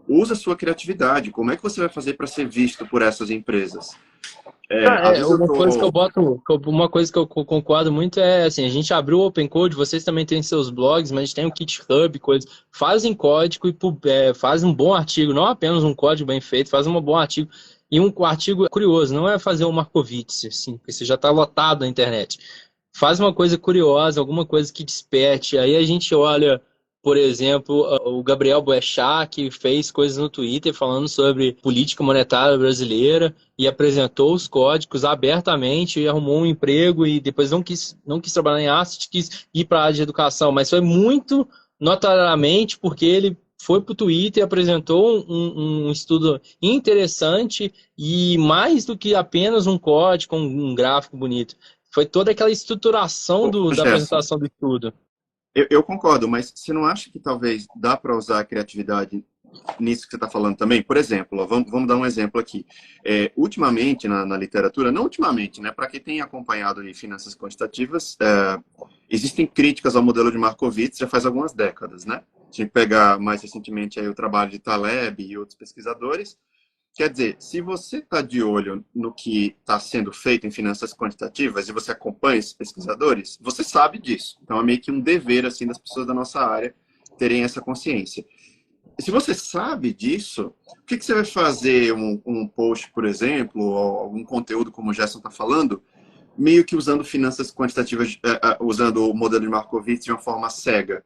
[SPEAKER 1] usa a sua criatividade, como é que você vai fazer para ser visto por essas empresas?
[SPEAKER 2] Uma coisa que eu concordo muito é assim, a gente abriu o Open Code, vocês também têm seus blogs, mas a gente tem o GitHub, coisas. Fazem código e faz um bom artigo, não apenas um código bem feito, faz um bom artigo. E um artigo curioso, não é fazer um Markowitz, assim, porque você já está lotado na internet. faz uma coisa curiosa, alguma coisa que desperte. Aí a gente olha, por exemplo, o Gabriel Boechat, que fez coisas no Twitter falando sobre política monetária brasileira e apresentou os códigos abertamente e arrumou um emprego e depois não quis trabalhar em asset, quis ir para a área de educação, mas foi muito notariamente porque ele foi para o Twitter e apresentou um estudo interessante e mais do que apenas um código, um gráfico bonito. Foi toda aquela estruturação
[SPEAKER 1] Ô,
[SPEAKER 2] da
[SPEAKER 1] Gerson,
[SPEAKER 2] apresentação do estudo.
[SPEAKER 1] eu concordo, mas você não acha que talvez dá para usar a criatividade nisso que você está falando também? Por exemplo, ó, vamos dar um exemplo aqui. Ultimamente, na literatura, não ultimamente, né? Para quem tem acompanhado aí finanças quantitativas, existem críticas ao modelo de Markowitz já faz algumas décadas, né? A gente pegar mais recentemente aí o trabalho de Taleb e outros pesquisadores. Quer dizer, se você está de olho no que está sendo feito em finanças quantitativas e você acompanha esses pesquisadores, você sabe disso. Então é meio que um dever assim das pessoas da nossa área terem essa consciência. E se você sabe disso, o que você vai fazer um post, por exemplo, ou algum conteúdo como o Gerson está falando, meio que usando finanças quantitativas, usando o modelo de Markowitz de uma forma cega?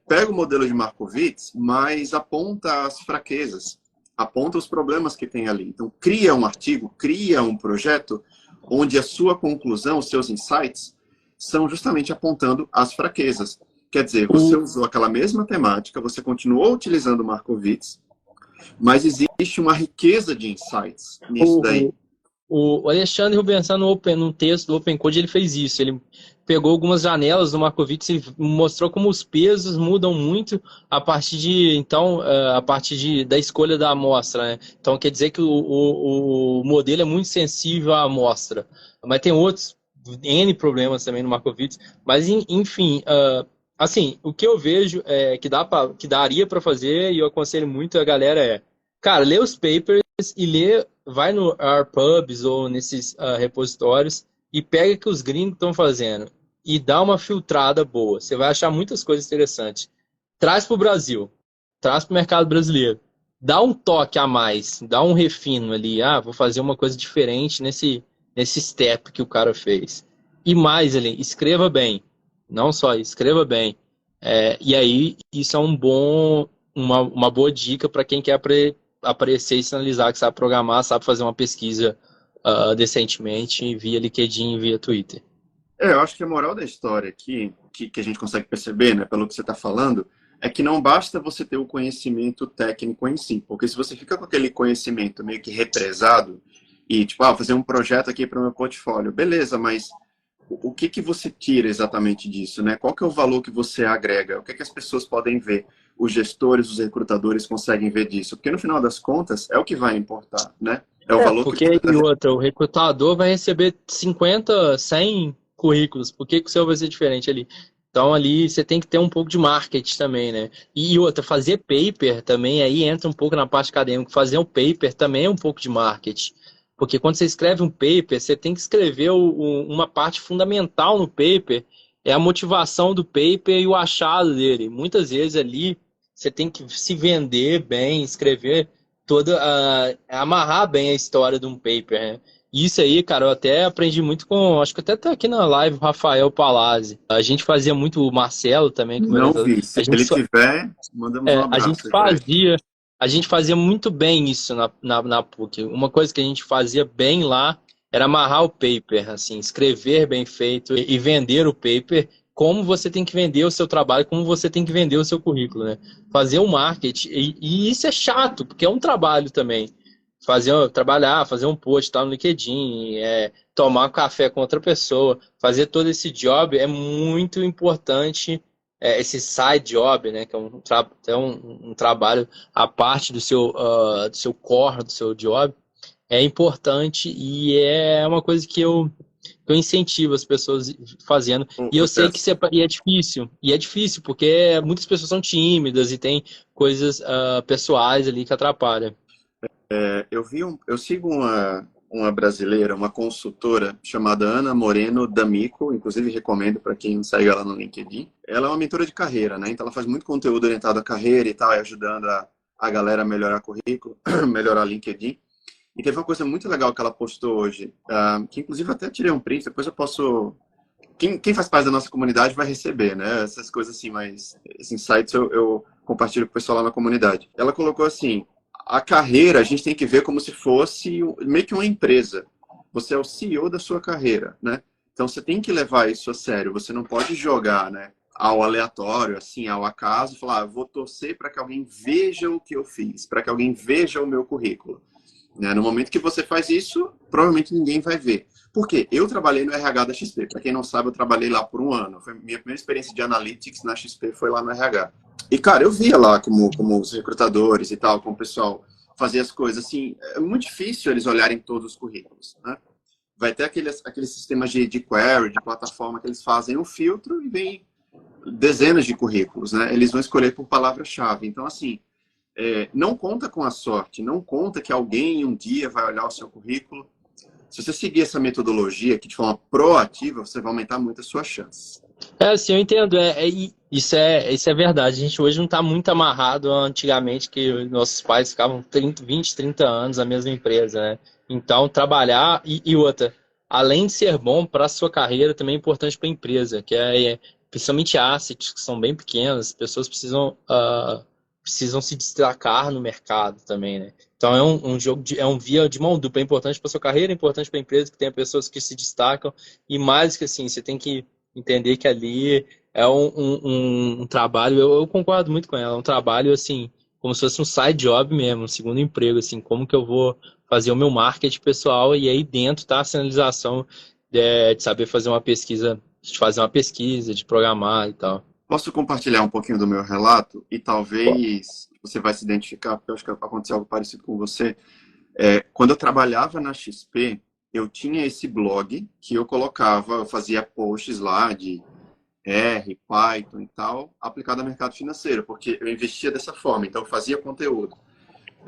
[SPEAKER 1] Pega o modelo de Markowitz, mas aponta as fraquezas, aponta os problemas que tem ali. Então, cria um artigo, cria um projeto onde a sua conclusão, os seus insights, são justamente apontando as fraquezas. Quer dizer, você usou aquela mesma temática, você continuou utilizando o Markowitz, mas existe uma riqueza de insights nisso daí.
[SPEAKER 2] O Alexandre Rubensson, no texto do Open Code, ele fez isso. Ele pegou algumas janelas do Markowitz e mostrou como os pesos mudam muito a partir da escolha da amostra, né? Então, quer dizer que o modelo é muito sensível à amostra. Mas tem outros N problemas também no Markowitz. Mas, enfim, assim, o que eu vejo que daria para fazer, e eu aconselho muito a galera cara, lê os papers e vai no RPubs ou nesses repositórios e pega o que os gringos estão fazendo e dá uma filtrada boa. Você vai achar muitas coisas interessantes. Traz para o Brasil, traz para o mercado brasileiro. Dá um toque a mais, dá um refino ali. Vou fazer uma coisa diferente nesse step que o cara fez. E mais ali, escreva bem. Não só escreva bem. E aí, isso é uma boa dica para quem quer aparecer e sinalizar que sabe programar, sabe fazer uma pesquisa decentemente via LinkedIn, via Twitter.
[SPEAKER 1] Eu acho que a moral da história aqui, que a gente consegue perceber, né, pelo que você está falando, é que não basta você ter o conhecimento técnico em si, porque se você fica com aquele conhecimento meio que represado e, tipo, fazer um projeto aqui para o meu portfólio, beleza, mas o que você tira exatamente disso, né? Qual que é o valor que você agrega? O que as pessoas podem ver? Os gestores, os recrutadores conseguem ver disso? Porque no final das contas é o que vai importar, né? É o valor
[SPEAKER 2] porque o recrutador vai receber 50, 100 currículos. Por que o seu vai ser diferente ali? Então ali você tem que ter um pouco de marketing também, né? E outra, fazer paper também, aí entra um pouco na parte acadêmica. Fazer um paper também é um pouco de marketing. Porque quando você escreve um paper, você tem que escrever uma parte fundamental no paper, é a motivação do paper e o achado dele. Muitas vezes ali você tem que se vender bem, escrever amarrar bem a história de um paper, né? Isso aí, cara, eu até aprendi muito acho que até tá aqui na live o Rafael Palazzi. A gente fazia muito, o Marcelo também.
[SPEAKER 1] Não vi, se ele tiver, mandamos um abraço.
[SPEAKER 2] A gente fazia muito bem isso na PUC. Uma coisa que a gente fazia bem lá era amarrar o paper, assim, escrever bem feito e vender o paper, como você tem que vender o seu trabalho, como você tem que vender o seu currículo, né? Fazer o marketing, e isso é chato, porque é um trabalho também. Trabalhar, fazer um post, no LinkedIn, tomar um café com outra pessoa, fazer todo esse job é muito importante, esse side job, né, que é um trabalho à parte do seu core, do seu job, é importante e é uma coisa que eu incentivo as pessoas fazendo. E eu sei que é difícil, porque muitas pessoas são tímidas e tem coisas pessoais ali que atrapalham.
[SPEAKER 1] Eu sigo uma brasileira, uma consultora chamada Ana Moreno D'Amico, inclusive recomendo para quem não segue ela no LinkedIn. Ela é uma mentora de carreira, né? Então ela faz muito conteúdo orientado à carreira e tal, ajudando a galera a melhorar currículo, melhorar LinkedIn. E teve uma coisa muito legal que ela postou hoje, que inclusive até tirei um print, depois eu posso... quem faz parte da nossa comunidade vai receber, né? Essas coisas assim, mas esses insights eu compartilho com o pessoal lá na comunidade. Ela colocou assim, a carreira a gente tem que ver como se fosse meio que uma empresa. Você é o CEO da sua carreira, né? Então você tem que levar isso a sério. Você não pode jogar, né, ao aleatório, assim, ao acaso, falar, vou torcer para que alguém veja o que eu fiz, para que alguém veja o meu currículo. Né? No momento que você faz isso, provavelmente ninguém vai ver. Por quê? Eu trabalhei no RH da XP. Para quem não sabe, eu trabalhei lá por um ano. Foi minha primeira experiência de analytics na XP foi lá no RH. E, cara, eu via lá como os recrutadores e tal, como o pessoal fazia as coisas. Assim, é muito difícil eles olharem todos os currículos, né? Vai ter aqueles sistemas de query, de plataforma, que eles fazem um filtro e vem dezenas de currículos, né? Eles vão escolher por palavra-chave. Então, assim, não conta com a sorte, não conta que alguém um dia vai olhar o seu currículo. Se você seguir essa metodologia aqui de forma proativa, você vai aumentar muito as suas chances.
[SPEAKER 2] Sim, eu entendo. Isso é verdade. A gente hoje não está muito amarrado a antigamente, que nossos pais ficavam 20, 30 anos na mesma empresa, né? Então, trabalhar e outra, além de ser bom para a sua carreira, também é importante para a empresa, que principalmente assets, que são bem pequenas, as pessoas precisam se destacar no mercado também, né? Então, é um jogo, é um via de mão dupla. É importante para a sua carreira, é importante para a empresa, que tenha pessoas que se destacam, e mais que assim, você tem que entender que ali é um trabalho, eu concordo muito com ela, é um trabalho assim, como se fosse um side job mesmo, um segundo emprego, assim, como que eu vou fazer o meu marketing pessoal, e aí dentro tá a sinalização de saber fazer uma pesquisa, de programar e tal.
[SPEAKER 1] Posso compartilhar um pouquinho do meu relato? E talvez você vai se identificar, porque eu acho que aconteceu algo parecido com você. Quando eu trabalhava na XP, eu tinha esse blog que eu fazia posts lá de R, Python e tal, aplicado ao mercado financeiro, porque eu investia dessa forma, então eu fazia conteúdo.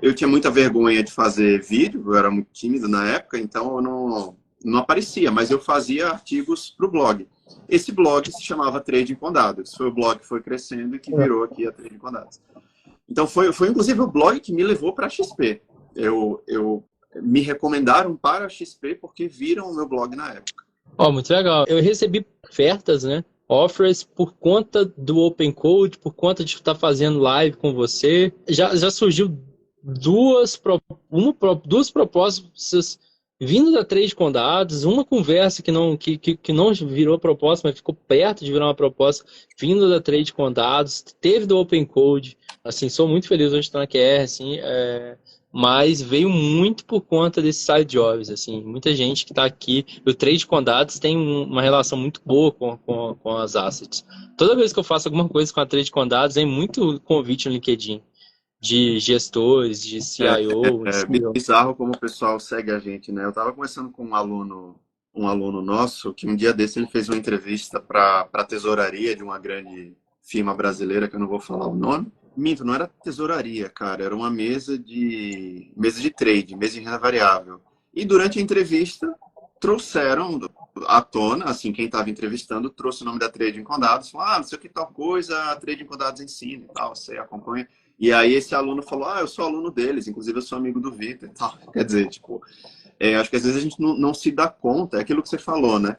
[SPEAKER 1] Eu tinha muita vergonha de fazer vídeo, eu era muito tímido na época, então eu não aparecia, mas eu fazia artigos para o blog. Esse blog se chamava Trading com Dados. Foi o blog que foi crescendo e que virou aqui a Trading com Dados. Então foi inclusive o blog que me levou para a XP. Me recomendaram para a XP porque viram o meu blog na época.
[SPEAKER 2] Muito legal. Eu recebi ofertas, né? Offers por conta do Open Code, por conta de estar fazendo live com você. Já surgiu duas propostas vindo da Trade com Dados, uma conversa que não virou proposta, mas ficou perto de virar uma proposta, vindo da Trade com Dados, teve do Open Code. Assim, sou muito feliz hoje de estar na QR, assim, mas veio muito por conta desses side jobs, assim, muita gente que está aqui. O Trade com Dados tem uma relação muito boa com as assets. Toda vez que eu faço alguma coisa com a Trade com Dados, vem muito convite no LinkedIn de gestores, de CIO.
[SPEAKER 1] É bizarro como o pessoal segue a gente, né? Eu estava conversando com um aluno nosso, que um dia desse ele fez uma entrevista para a tesouraria de uma grande firma brasileira, que eu não vou falar o nome. Minto, não era tesouraria, cara, era uma mesa de trade, mesa de renda variável. E durante a entrevista, trouxeram à tona, assim, quem estava entrevistando trouxe o nome da Trading com Dados, falou, não sei o que tal coisa, a Trading com Dados ensina e tal, você acompanha. E aí esse aluno falou, eu sou aluno deles, inclusive eu sou amigo do Vitor e tal. Quer dizer, tipo, acho que às vezes a gente não se dá conta, é aquilo que você falou, né?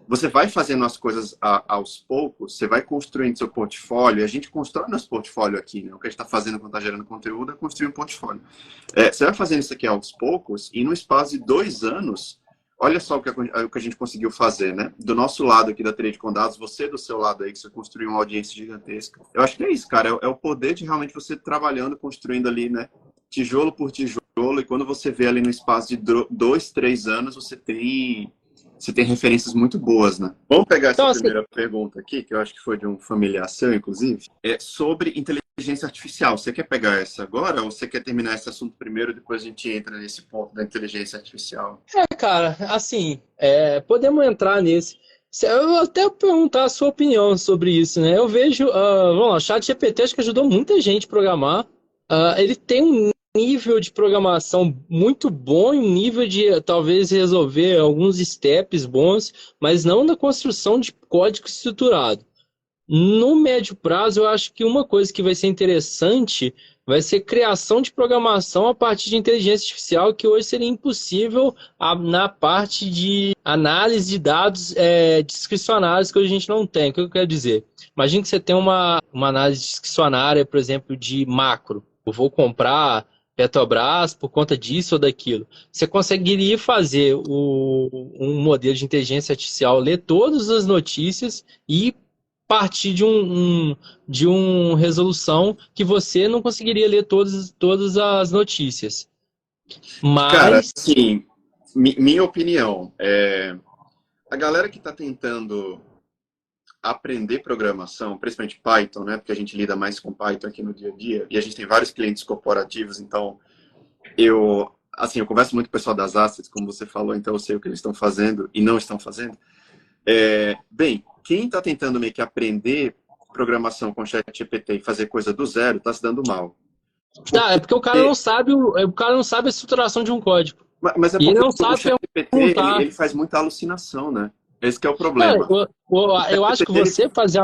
[SPEAKER 1] Você vai fazendo as coisas aos poucos, você vai construindo seu portfólio, e a gente constrói nosso portfólio aqui, né? O que a gente está fazendo quando está gerando conteúdo é construir um portfólio. Você vai fazendo isso aqui aos poucos, e no espaço de 2 anos, olha só o que a gente conseguiu fazer, né? Do nosso lado aqui da Trade com Dados, você do seu lado aí, que você construiu uma audiência gigantesca. Eu acho que é isso, cara, é o poder de realmente você trabalhando, construindo ali, né? Tijolo por tijolo, e quando você vê ali no espaço de 2, 3 anos, você tem referências muito boas, né? Vamos pegar essa primeira pergunta aqui, que eu acho que foi de um familiar seu, inclusive, sobre inteligência artificial. Você quer pegar essa agora ou você quer terminar esse assunto primeiro e depois a gente entra nesse ponto da inteligência artificial?
[SPEAKER 2] Cara, assim, podemos entrar nesse. Eu vou até perguntar a sua opinião sobre isso, né? Eu vejo, vamos lá, o ChatGPT acho que ajudou muita gente a programar. Ele tem um nível de programação muito bom e um nível de talvez resolver alguns steps bons, mas não na construção de código estruturado. No médio prazo, eu acho que uma coisa que vai ser interessante vai ser criação de programação a partir de inteligência artificial, que hoje seria impossível na parte de análise de dados discricionários que hoje a gente não tem. O que eu quero dizer? Imagina que você tem uma análise discricionária, por exemplo, de macro. Eu vou comprar Petrobras por conta disso ou daquilo. Você conseguiria fazer um modelo de inteligência artificial ler todas as notícias e partir de uma resolução que você não conseguiria ler todas as notícias.
[SPEAKER 1] Cara,
[SPEAKER 2] Mas,
[SPEAKER 1] assim, minha opinião, a galera que está tentando aprender programação, principalmente Python, né? Porque a gente lida mais com Python aqui no dia a dia, e a gente tem vários clientes corporativos, então eu converso muito com o pessoal das assets, como você falou, então eu sei o que eles estão fazendo e não estão fazendo. Bem, quem está tentando meio que aprender programação com ChatGPT e fazer coisa do zero, está se dando mal.
[SPEAKER 2] é porque o cara não sabe a estruturação de um código.
[SPEAKER 1] Mas é
[SPEAKER 2] E ele
[SPEAKER 1] porque
[SPEAKER 2] não
[SPEAKER 1] o
[SPEAKER 2] sabe
[SPEAKER 1] ChatGPT,
[SPEAKER 2] perguntar.
[SPEAKER 1] ele faz muita alucinação, né? Esse que é o problema.
[SPEAKER 2] Eu acho que você fazer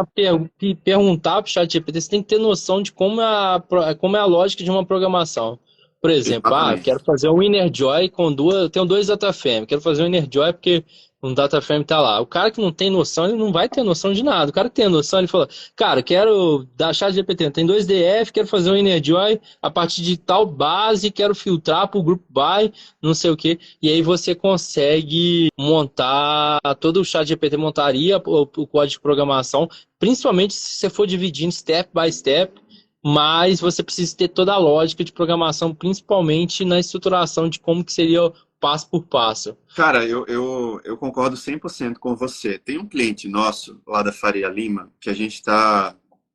[SPEAKER 2] perguntar para o ChatGPT, você tem que ter noção de como é a lógica de uma programação. Por exemplo, quero fazer um inner joy eu tenho 2 data frame, quero fazer um inner joy porque um data frame está lá. O cara que não tem noção, ele não vai ter noção de nada. O cara que tem noção, ele fala, cara, quero dar ChatGPT, tem 2 DF, quero fazer um inner joy a partir de tal base, quero filtrar para o group by, não sei o que. E aí você consegue montar, todo o ChatGPT montaria o código de programação, principalmente se você for dividindo step by step, mas você precisa ter toda a lógica de programação, principalmente na estruturação de como que seria o passo por passo.
[SPEAKER 1] Cara, eu concordo 100% com você. Tem um cliente nosso, lá da Faria Lima, que a gente está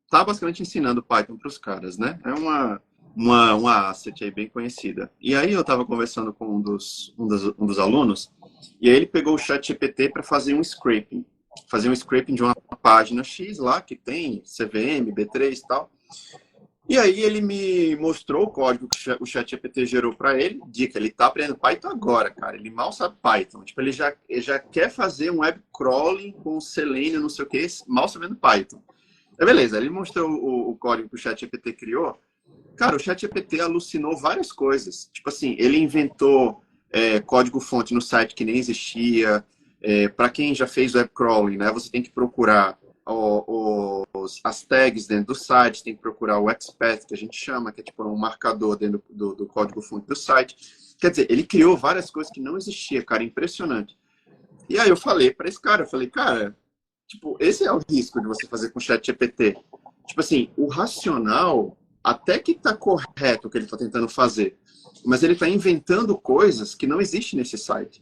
[SPEAKER 1] basicamente ensinando Python para os caras, né? É uma asset aí bem conhecida. E aí eu estava conversando com um dos alunos, e aí ele pegou o ChatGPT para fazer um scraping. Fazer um scraping de uma página X lá, que tem CVM, B3 e tal. E aí ele me mostrou o código que o ChatGPT gerou para ele. Dica, ele tá aprendendo Python agora, cara. Ele mal sabe Python. Tipo, ele já quer fazer um web crawling com Selenium, não sei o que, mal sabendo Python. Beleza, ele mostrou o código que o ChatGPT criou. Cara, o ChatGPT alucinou várias coisas. Tipo assim, ele inventou código-fonte no site que nem existia. Para quem já fez web crawling, né? Você tem que procurar as tags dentro do site, tem que procurar o XPath, que a gente chama, que é tipo um marcador dentro do código-fonte do site. Quer dizer, ele criou várias coisas que não existiam, cara, impressionante. E aí eu falei para esse cara, cara, tipo, esse é o risco de você fazer com o ChatGPT. Tipo assim, o racional, até que tá correto o que ele tá tentando fazer, mas ele tá inventando coisas que não existem nesse site.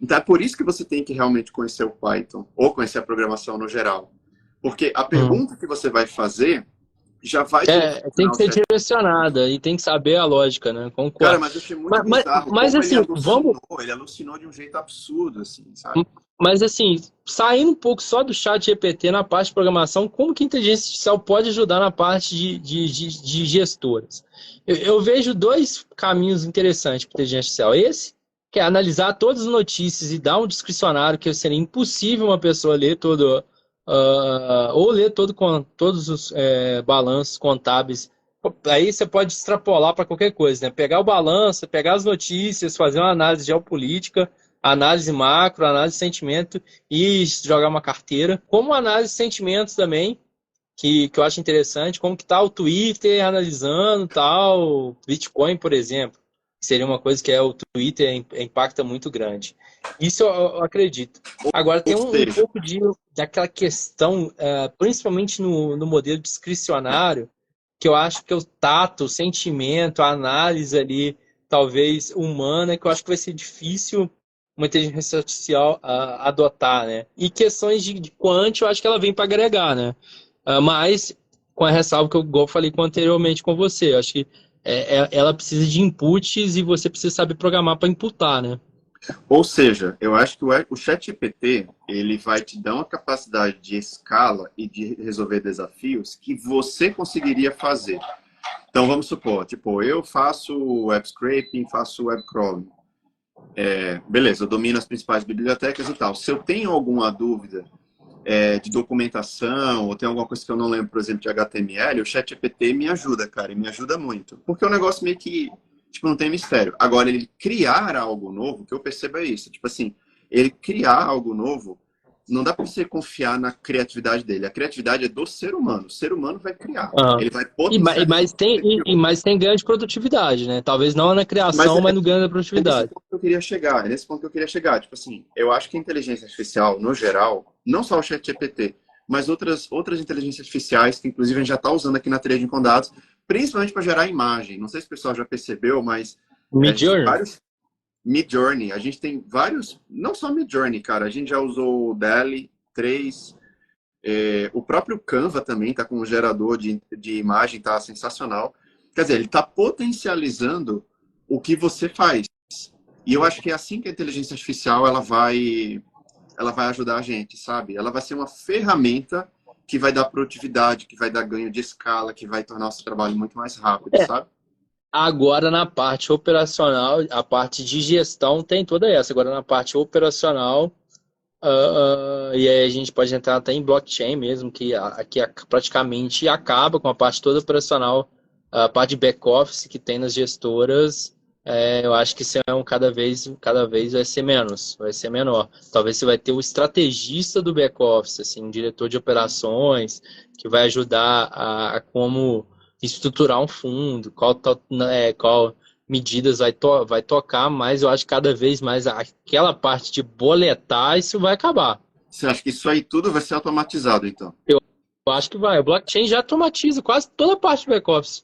[SPEAKER 1] Então é por isso que você tem que realmente conhecer o Python, ou conhecer a programação no geral. Porque a pergunta que você vai fazer já vai...
[SPEAKER 2] tem que ser direcionada e tem que saber a lógica, né? Concordo.
[SPEAKER 1] Cara, mas eu achei muito bizarro
[SPEAKER 2] mas
[SPEAKER 1] como
[SPEAKER 2] assim,
[SPEAKER 1] ele alucinou de um jeito absurdo, assim, sabe?
[SPEAKER 2] Mas assim, saindo um pouco só do ChatGPT na parte de programação, como que a inteligência artificial pode ajudar na parte de gestoras? Eu vejo 2 caminhos interessantes para a inteligência artificial. Esse, que é analisar todas as notícias e dar um discricionário que seria impossível uma pessoa ler todo... ou ler todos os balanços contábeis. Aí você pode extrapolar para qualquer coisa, né? Pegar o balanço, pegar as notícias, fazer uma análise geopolítica, análise macro, análise de sentimento e jogar uma carteira. Como análise de sentimentos também, que eu acho interessante, como que está o Twitter analisando tal, Bitcoin, por exemplo. Seria uma coisa que o Twitter impacta muito grande. Isso eu acredito. Agora, tem um pouco daquela questão, principalmente no modelo discricionário, que eu acho que é o tato, o sentimento, a análise ali, talvez humana, que eu acho que vai ser difícil uma inteligência artificial adotar, né? E questões de quant, eu acho que ela vem para agregar, né? Mas, com a ressalva que eu falei anteriormente com você, eu acho que ela precisa de inputs e você precisa saber programar para imputar, né?
[SPEAKER 1] Ou seja, eu acho que o ChatGPT, ele vai te dar uma capacidade de escala e de resolver desafios que você conseguiria fazer. Então, vamos supor, tipo, eu faço web scraping, faço web crawling. Beleza, eu domino as principais bibliotecas e tal. Se eu tenho alguma dúvida de documentação, ou tem alguma coisa que eu não lembro, por exemplo, de HTML, o ChatGPT me ajuda, cara, e me ajuda muito. Porque é um negócio meio que, tipo, não tem mistério. Agora, ele criar algo novo, o que eu percebo é isso. Tipo assim, ele criar algo novo, não dá para você confiar na criatividade dele. A criatividade é do ser humano. O ser humano vai criar.
[SPEAKER 2] Aham.
[SPEAKER 1] Ele vai potencializar.
[SPEAKER 2] Mas tem ganho de produtividade, né? Talvez não na
[SPEAKER 1] Mas
[SPEAKER 2] criação, mas no ganho da
[SPEAKER 1] é nesse
[SPEAKER 2] produtividade.
[SPEAKER 1] ponto que eu queria chegar. É nesse ponto que eu queria chegar. Tipo assim, eu acho que a inteligência artificial, no geral, não só o ChatGPT, mas outras inteligências artificiais, que inclusive a gente já está usando aqui na Trading com Dados, principalmente para gerar imagem. Não sei se o pessoal já percebeu, mas a gente tem
[SPEAKER 2] Midjourney?
[SPEAKER 1] vários Midjourney. A gente tem vários, não só Midjourney, cara. A gente já usou o DALL-E 3, o próprio Canva também está com um gerador de imagem, tá sensacional. Quer dizer, ele está potencializando o que você faz. E eu acho que é assim que a inteligência artificial ela vai ajudar a gente, sabe? Ela vai ser uma ferramenta que vai dar produtividade, que vai dar ganho de escala, que vai tornar o seu trabalho muito mais rápido, sabe?
[SPEAKER 2] Agora, na parte operacional, a parte de gestão tem toda essa. Agora, na parte operacional, e aí a gente pode entrar até em blockchain mesmo, que praticamente acaba com a parte toda operacional, a parte de back-office que tem nas gestoras. Eu acho que isso cada vez vai ser menos, vai ser menor. Talvez você vai ter o estrategista do back-office, assim, um diretor de operações, que vai ajudar a como estruturar um fundo, qual medidas vai tocar, mas eu acho que cada vez mais aquela parte de boletar, isso vai acabar.
[SPEAKER 1] Você acha que isso aí tudo vai ser automatizado, então?
[SPEAKER 2] Eu acho que vai. O blockchain já automatiza quase toda a parte do back-office.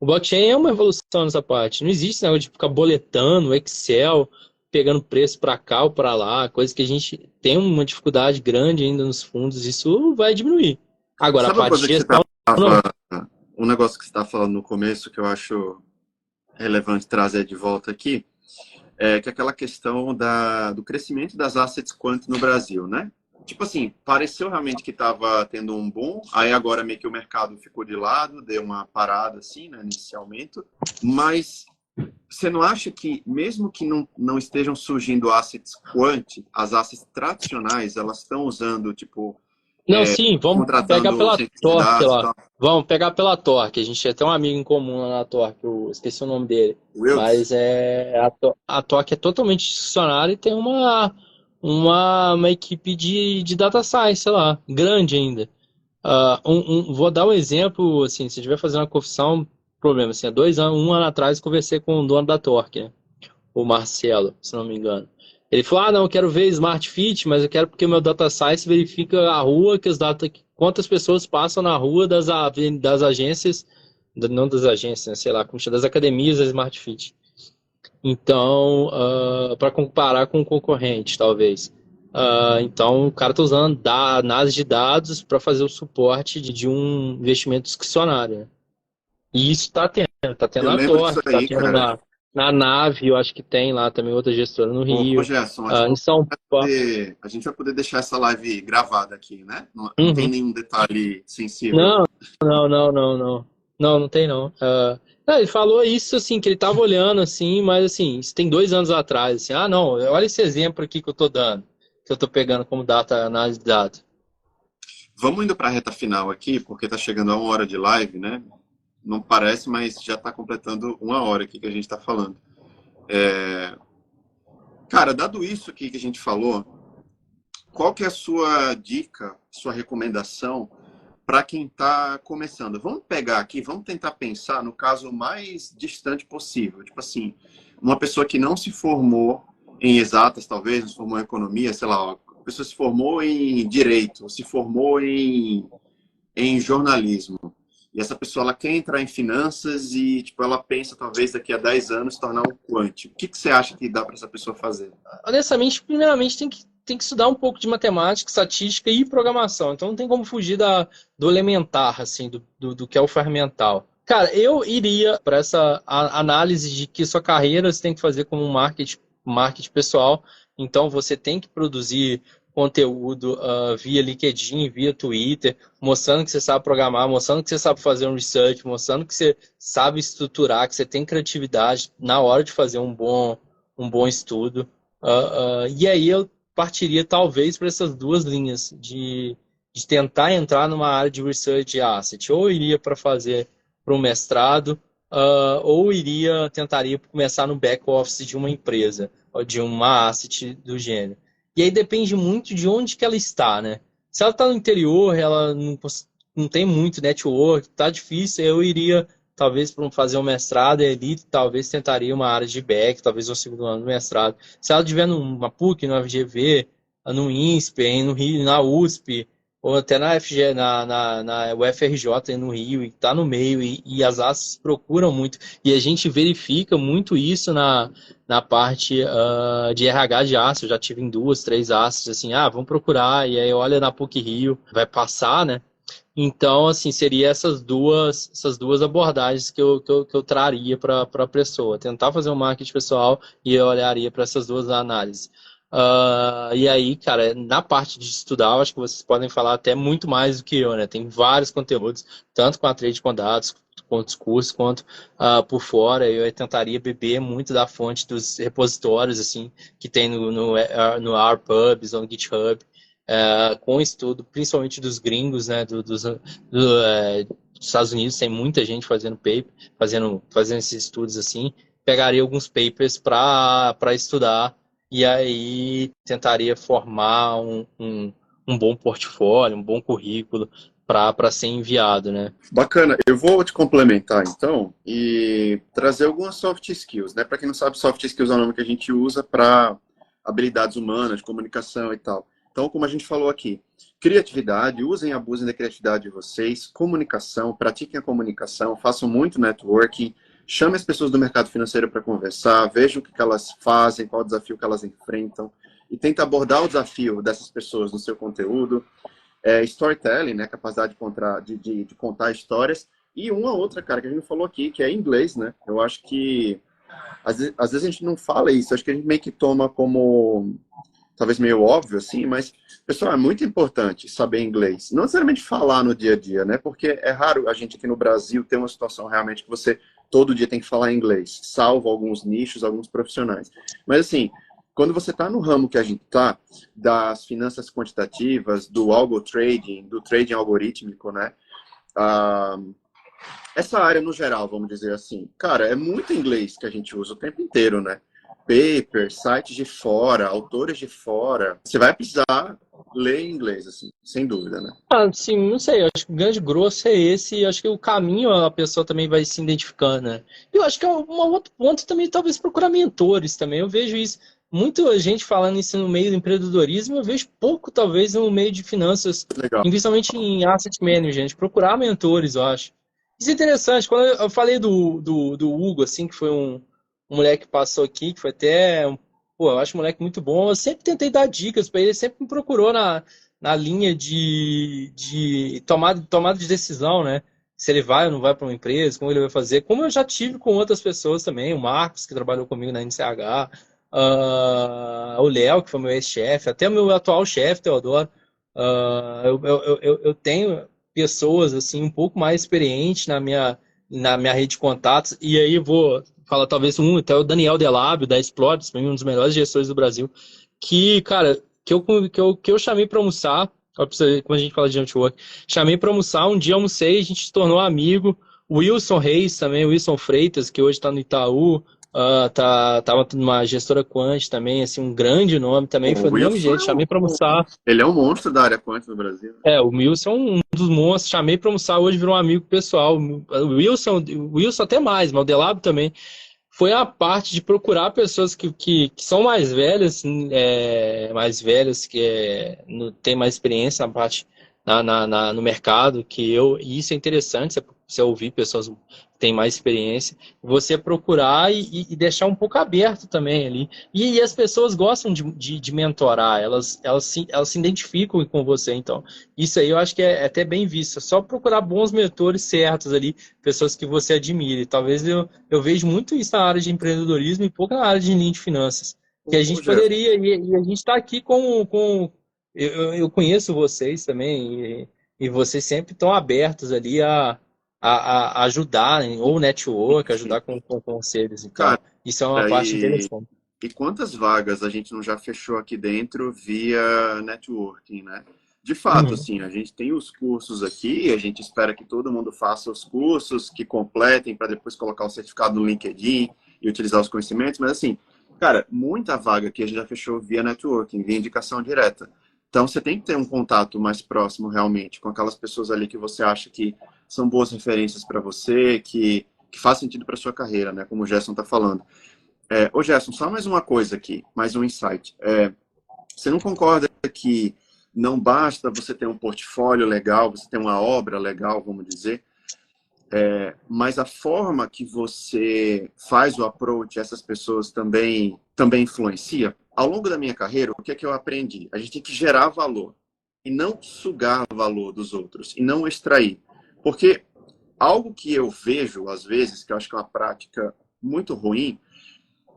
[SPEAKER 2] O blockchain é uma evolução nessa parte. Não existe esse negócio de ficar boletando, Excel, pegando preço para cá ou para lá, coisa que a gente tem uma dificuldade grande ainda nos fundos. Isso vai diminuir. Agora,
[SPEAKER 1] Sabe
[SPEAKER 2] a
[SPEAKER 1] uma
[SPEAKER 2] parte
[SPEAKER 1] coisa
[SPEAKER 2] de
[SPEAKER 1] que você
[SPEAKER 2] gestão, não.
[SPEAKER 1] um negócio que você está falando no começo que eu acho relevante trazer de volta aqui, que é aquela questão do crescimento das assets quant no Brasil, né? Tipo assim, pareceu realmente que estava tendo um boom, aí agora meio que o mercado ficou de lado, deu uma parada assim, né, nesse aumento, mas você não acha que, mesmo que não estejam surgindo assets quant, as assets tradicionais, elas estão usando, tipo,
[SPEAKER 2] Não, sim, vamos pegar
[SPEAKER 1] contratando
[SPEAKER 2] pela
[SPEAKER 1] cientistas de
[SPEAKER 2] Torque
[SPEAKER 1] dados e
[SPEAKER 2] lá.
[SPEAKER 1] tal?
[SPEAKER 2] Vamos pegar pela Torque. A gente tem um amigo em comum lá na Torque, eu esqueci o nome dele.
[SPEAKER 1] Wilks?
[SPEAKER 2] Mas a Torque é totalmente institucional e tem uma equipe de data science, sei lá, grande ainda. Vou dar um exemplo, assim, se estiver fazendo uma confissão, problema, assim, há 2 anos, 1 ano atrás, conversei com o dono da Torque, né? O Marcelo, se não me engano. Ele falou, não, eu quero ver Smart Fit, mas eu quero porque o meu data science verifica a rua, quantas pessoas passam na rua das agências, não das agências, né, sei lá, como chama, das academias da Smart Fit. Então, para comparar com o concorrente, talvez. Então, o cara está usando análise de dados para fazer o suporte de um investimento discricionário, né? E isso está tendo
[SPEAKER 1] Eu
[SPEAKER 2] na
[SPEAKER 1] lembro disso
[SPEAKER 2] Torque, está
[SPEAKER 1] aí,
[SPEAKER 2] tendo
[SPEAKER 1] cara.
[SPEAKER 2] na Nave, eu acho que tem lá também outra gestora no
[SPEAKER 1] Ô,
[SPEAKER 2] Rio,
[SPEAKER 1] Gerson, acho que
[SPEAKER 2] em São Paulo.
[SPEAKER 1] a gente vai poder deixar essa live gravada aqui, né? Não tem
[SPEAKER 2] Uhum.
[SPEAKER 1] nenhum detalhe sensível.
[SPEAKER 2] Não, não, não, não, não. Não, não tem não. Ele falou isso assim, que ele estava olhando assim, mas assim, isso tem 2 anos atrás, assim, não, olha esse exemplo aqui que eu estou dando, que eu estou pegando como data análise de dados.
[SPEAKER 1] Vamos indo para a reta final aqui, porque está chegando a 1 hora de live, né? Não parece, mas já está completando 1 hora aqui que a gente está falando. Cara, dado isso aqui que a gente falou, qual que é a sua dica, sua recomendação para quem está começando? Vamos pegar aqui, vamos tentar pensar no caso mais distante possível. Tipo assim, uma pessoa que não se formou em exatas, talvez, não se formou em economia, sei lá, a pessoa se formou em direito, se formou em jornalismo. E essa pessoa ela quer entrar em finanças e tipo, ela pensa talvez daqui a 10 anos tornar um quant. O que você acha que dá para essa pessoa fazer?
[SPEAKER 2] Honestamente, primeiramente tem que estudar um pouco de matemática, estatística e programação. Então não tem como fugir do elementar, assim, do que é o ferramental. Cara, eu iria para essa análise de que sua carreira você tem que fazer como marketing pessoal. Então você tem que produzir conteúdo via LinkedIn, via Twitter, mostrando que você sabe programar, mostrando que você sabe fazer um research, mostrando que você sabe estruturar, que você tem criatividade na hora de fazer um bom estudo. E aí partiria talvez para essas duas linhas de tentar entrar numa área de research asset, ou iria para fazer para um mestrado, ou tentaria começar no back office de uma empresa, ou de uma asset do gênero. E aí depende muito de onde que ela está, né? Se ela está no interior, ela não tem muito network, tá difícil, eu iria talvez para fazer um mestrado, e ali talvez tentaria uma área de back, talvez um segundo ano do mestrado. Se ela estiver numa PUC, no FGV, no INSPE, no Rio, na USP, ou até na FG, na UFRJ no Rio, e está no meio, e as ASCs procuram muito, e a gente verifica muito isso na parte de RH de ASC. Eu já tive em 2, 3 ASCs, assim, vamos procurar, e aí olha na PUC Rio, vai passar, né? Então, assim, seria essas duas abordagens que eu traria para a pessoa. Tentar fazer um marketing pessoal e eu olharia para essas duas análises. E aí, cara, na parte de estudar, eu acho que vocês podem falar até muito mais do que eu, né? Tem vários conteúdos, tanto com a Trade com Dados, quanto os cursos, quanto por fora. Eu tentaria beber muito da fonte dos repositórios, assim, que tem no RPubs ou no GitHub, com estudo, principalmente dos gringos, né? Dos Estados Unidos, tem muita gente fazendo paper, fazendo esses estudos assim. Pegaria alguns papers para estudar, e aí tentaria formar um bom portfólio, um bom currículo para ser enviado, né?
[SPEAKER 1] Bacana. Eu vou te complementar, então, e trazer algumas soft skills, né? Para quem não sabe, soft skills é o nome que a gente usa para habilidades humanas, comunicação e tal. Então, como a gente falou aqui, criatividade, usem e abusem da criatividade de vocês, comunicação, pratiquem a comunicação, façam muito networking, chame as pessoas do mercado financeiro para conversar, vejam o que elas fazem, qual o desafio que elas enfrentam, e tenta abordar o desafio dessas pessoas no seu conteúdo. Storytelling, né, capacidade de contar histórias, e uma outra, cara, que a gente falou aqui, que é inglês, né? Eu acho que às vezes a gente não fala isso, acho que a gente meio que toma como talvez meio óbvio, assim, mas, pessoal, é muito importante saber inglês. Não necessariamente falar no dia a dia, né? Porque é raro a gente aqui no Brasil ter uma situação realmente que você todo dia tem que falar inglês, salvo alguns nichos, alguns profissionais. Mas, assim, quando você está no ramo que a gente está, das finanças quantitativas, do algo trading, do trading algorítmico, né? Essa área no geral, vamos dizer assim, cara, é muito inglês que a gente usa o tempo inteiro, né? Papers, sites de fora, autores de fora. Você vai precisar ler em inglês, assim, sem dúvida, né?
[SPEAKER 2] Sim, não sei, eu acho que o grande grosso é esse, e acho que o caminho a pessoa também vai se identificando, né? E eu acho que um outro ponto também, talvez procurar mentores também. Eu vejo isso, muita gente falando isso no meio do empreendedorismo, eu vejo pouco, talvez, no meio de finanças,
[SPEAKER 1] Legal.
[SPEAKER 2] principalmente em asset management, procurar mentores, eu acho. Isso é interessante, quando eu falei do Hugo, assim, que foi um moleque que passou aqui, que foi até, eu acho um moleque muito bom, eu sempre tentei dar dicas para ele sempre me procurou na linha de tomada de decisão, né? Se ele vai ou não vai para uma empresa, como ele vai fazer, como eu já tive com outras pessoas também, o Marcos, que trabalhou comigo na NCH, o Léo, que foi meu ex-chefe, até o meu atual chefe, Teodoro. Eu tenho pessoas assim um pouco mais experientes na minha rede de contatos, e aí eu vou falar talvez até o Daniel Delabio, da Explode, para mim um dos melhores gestores do Brasil, que, cara, que eu chamei para almoçar, quando a gente fala de network, chamei para almoçar, um dia almocei, a gente se tornou amigo. O Wilson Reis também, o Wilson Freitas, que hoje está no Itaú, tava numa gestora Quant também, assim, um grande nome também, foi do mesmo jeito, chamei para almoçar.
[SPEAKER 1] Ele é um monstro da área Quant no Brasil.
[SPEAKER 2] O Wilson é um dos monstros, chamei para almoçar, hoje virou um amigo pessoal. O Wilson até mais, mas o Delabo também. Foi a parte de procurar pessoas que são mais velhas, que têm mais experiência na parte no mercado, e isso é interessante, você ouvir pessoas que têm mais experiência, você procurar e deixar um pouco aberto também ali. E as pessoas gostam de mentorar, elas se identificam com você, então isso aí eu acho que é até bem visto. É só procurar bons mentores certos ali, pessoas que você admire. Talvez eu vejo muito isso na área de empreendedorismo e pouco na área de linha de finanças. Que a gente poderia, e a gente está aqui eu conheço vocês também, e vocês sempre estão abertos ali a ajudar, ou network, ajudar com conselhos. Então, isso é uma parte interessante.
[SPEAKER 1] e quantas vagas a gente não já fechou aqui dentro via networking, né? De fato, assim, a gente tem os cursos aqui, a gente espera que todo mundo faça os cursos, que completem para depois colocar o certificado no LinkedIn e utilizar os conhecimentos, mas assim, cara, muita vaga aqui a gente já fechou via networking, via indicação direta. Então, você tem que ter um contato mais próximo, realmente, com aquelas pessoas ali que você acha que são boas referências para você, que faz sentido para sua carreira, né? Como o Gerson está falando. Ô, Gerson, só mais uma coisa aqui, mais um insight. Você não concorda que não basta você ter um portfólio legal, você ter uma obra legal, vamos dizer, mas a forma que você faz o approach a essas pessoas também influencia? Ao longo da minha carreira, o que é que eu aprendi? A gente tem que gerar valor e não sugar valor dos outros, e não extrair. Porque algo que eu vejo, às vezes, que eu acho que é uma prática muito ruim,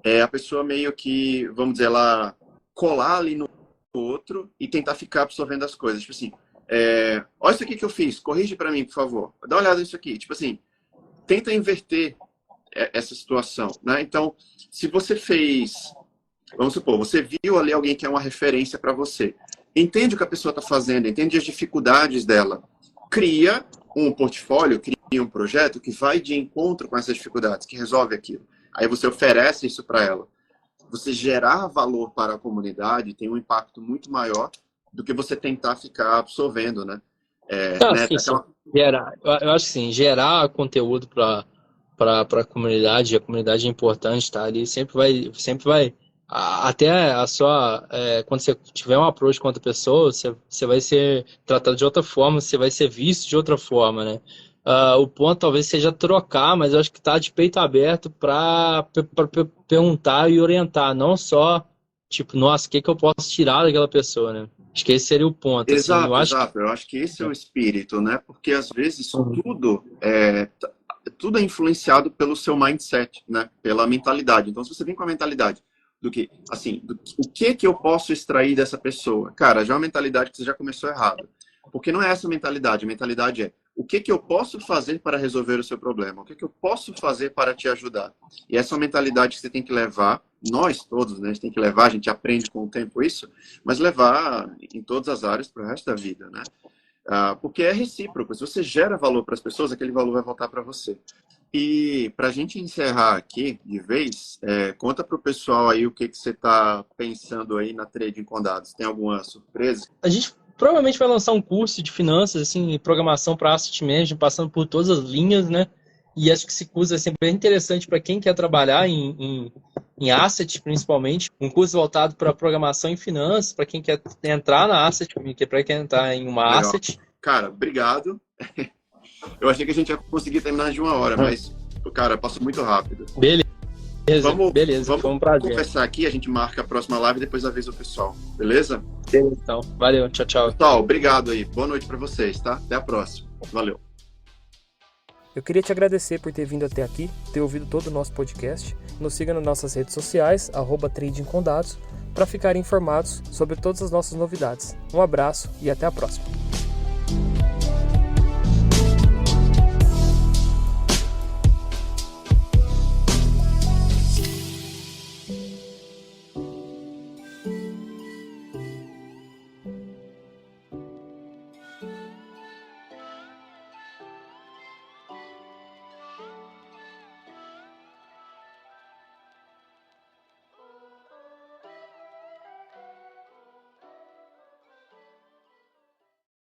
[SPEAKER 1] é a pessoa meio que, vamos dizer lá, colar ali no outro e tentar ficar absorvendo as coisas. Tipo assim, olha isso aqui que eu fiz, corrige para mim, por favor. Dá uma olhada nisso aqui. Tipo assim, tenta inverter essa situação, né? Então, se você fez, vamos supor, você viu ali alguém que é uma referência para você, entende o que a pessoa está fazendo, entende as dificuldades dela, cria um portfólio, cria um projeto que vai de encontro com essas dificuldades, que resolve aquilo. Aí você oferece isso para ela. Você gerar valor para a comunidade tem um impacto muito maior do que você tentar ficar absorvendo, né?
[SPEAKER 2] Eu acho que sim, gerar conteúdo para a comunidade é importante, tá? Ali sempre vai até a sua, quando você tiver um approach com outra pessoa, você vai ser tratado de outra forma, você vai ser visto de outra forma, né? O ponto talvez seja trocar, mas eu acho que tá de peito aberto para perguntar e orientar, não só tipo, nossa, o que eu posso tirar daquela pessoa, né? Acho que esse seria o ponto.
[SPEAKER 1] Exato,
[SPEAKER 2] assim,
[SPEAKER 1] exato. Eu acho que esse é o espírito, né? Porque às vezes tudo é influenciado pelo seu mindset, né? Pela mentalidade. Então, se você vem com a mentalidade o que eu posso extrair dessa pessoa? Cara, já é uma mentalidade que você já começou errado. Porque não é essa a mentalidade. A mentalidade é o que eu posso fazer para resolver o seu problema? O que eu posso fazer para te ajudar? E essa é uma mentalidade que você tem que levar, nós todos, né? A gente tem que levar, a gente aprende com o tempo isso, mas levar em todas as áreas para o resto da vida, né? Porque é recíproco. Se você gera valor para as pessoas, aquele valor vai voltar para você. E para a gente encerrar aqui de vez, conta para o pessoal aí o que você está pensando aí na Trading com Dados. Tem alguma surpresa?
[SPEAKER 2] A gente provavelmente vai lançar um curso de finanças, assim, programação para asset management, passando por todas as linhas, né? E acho que esse curso é sempre bem interessante para quem quer trabalhar em asset, principalmente. Um curso voltado para programação em finanças, para quem quer entrar na asset, para quem quer entrar em uma
[SPEAKER 1] Legal.
[SPEAKER 2] asset.
[SPEAKER 1] Cara, obrigado. Eu achei que a gente ia conseguir terminar de 1 hora, mas, cara, passou muito rápido.
[SPEAKER 2] Beleza,
[SPEAKER 1] vamos
[SPEAKER 2] foi um prazer.
[SPEAKER 1] conversar aqui, a gente marca a próxima live e depois avisa o pessoal, beleza?
[SPEAKER 2] Então, valeu, tchau.
[SPEAKER 1] Pessoal, obrigado aí. Boa noite para vocês, tá? Até a próxima. Valeu.
[SPEAKER 3] Eu queria te agradecer por ter vindo até aqui, ter ouvido todo o nosso podcast. Nos siga nas nossas redes sociais, @tradingcondados, para ficarem informados sobre todas as nossas novidades. Um abraço e até a próxima.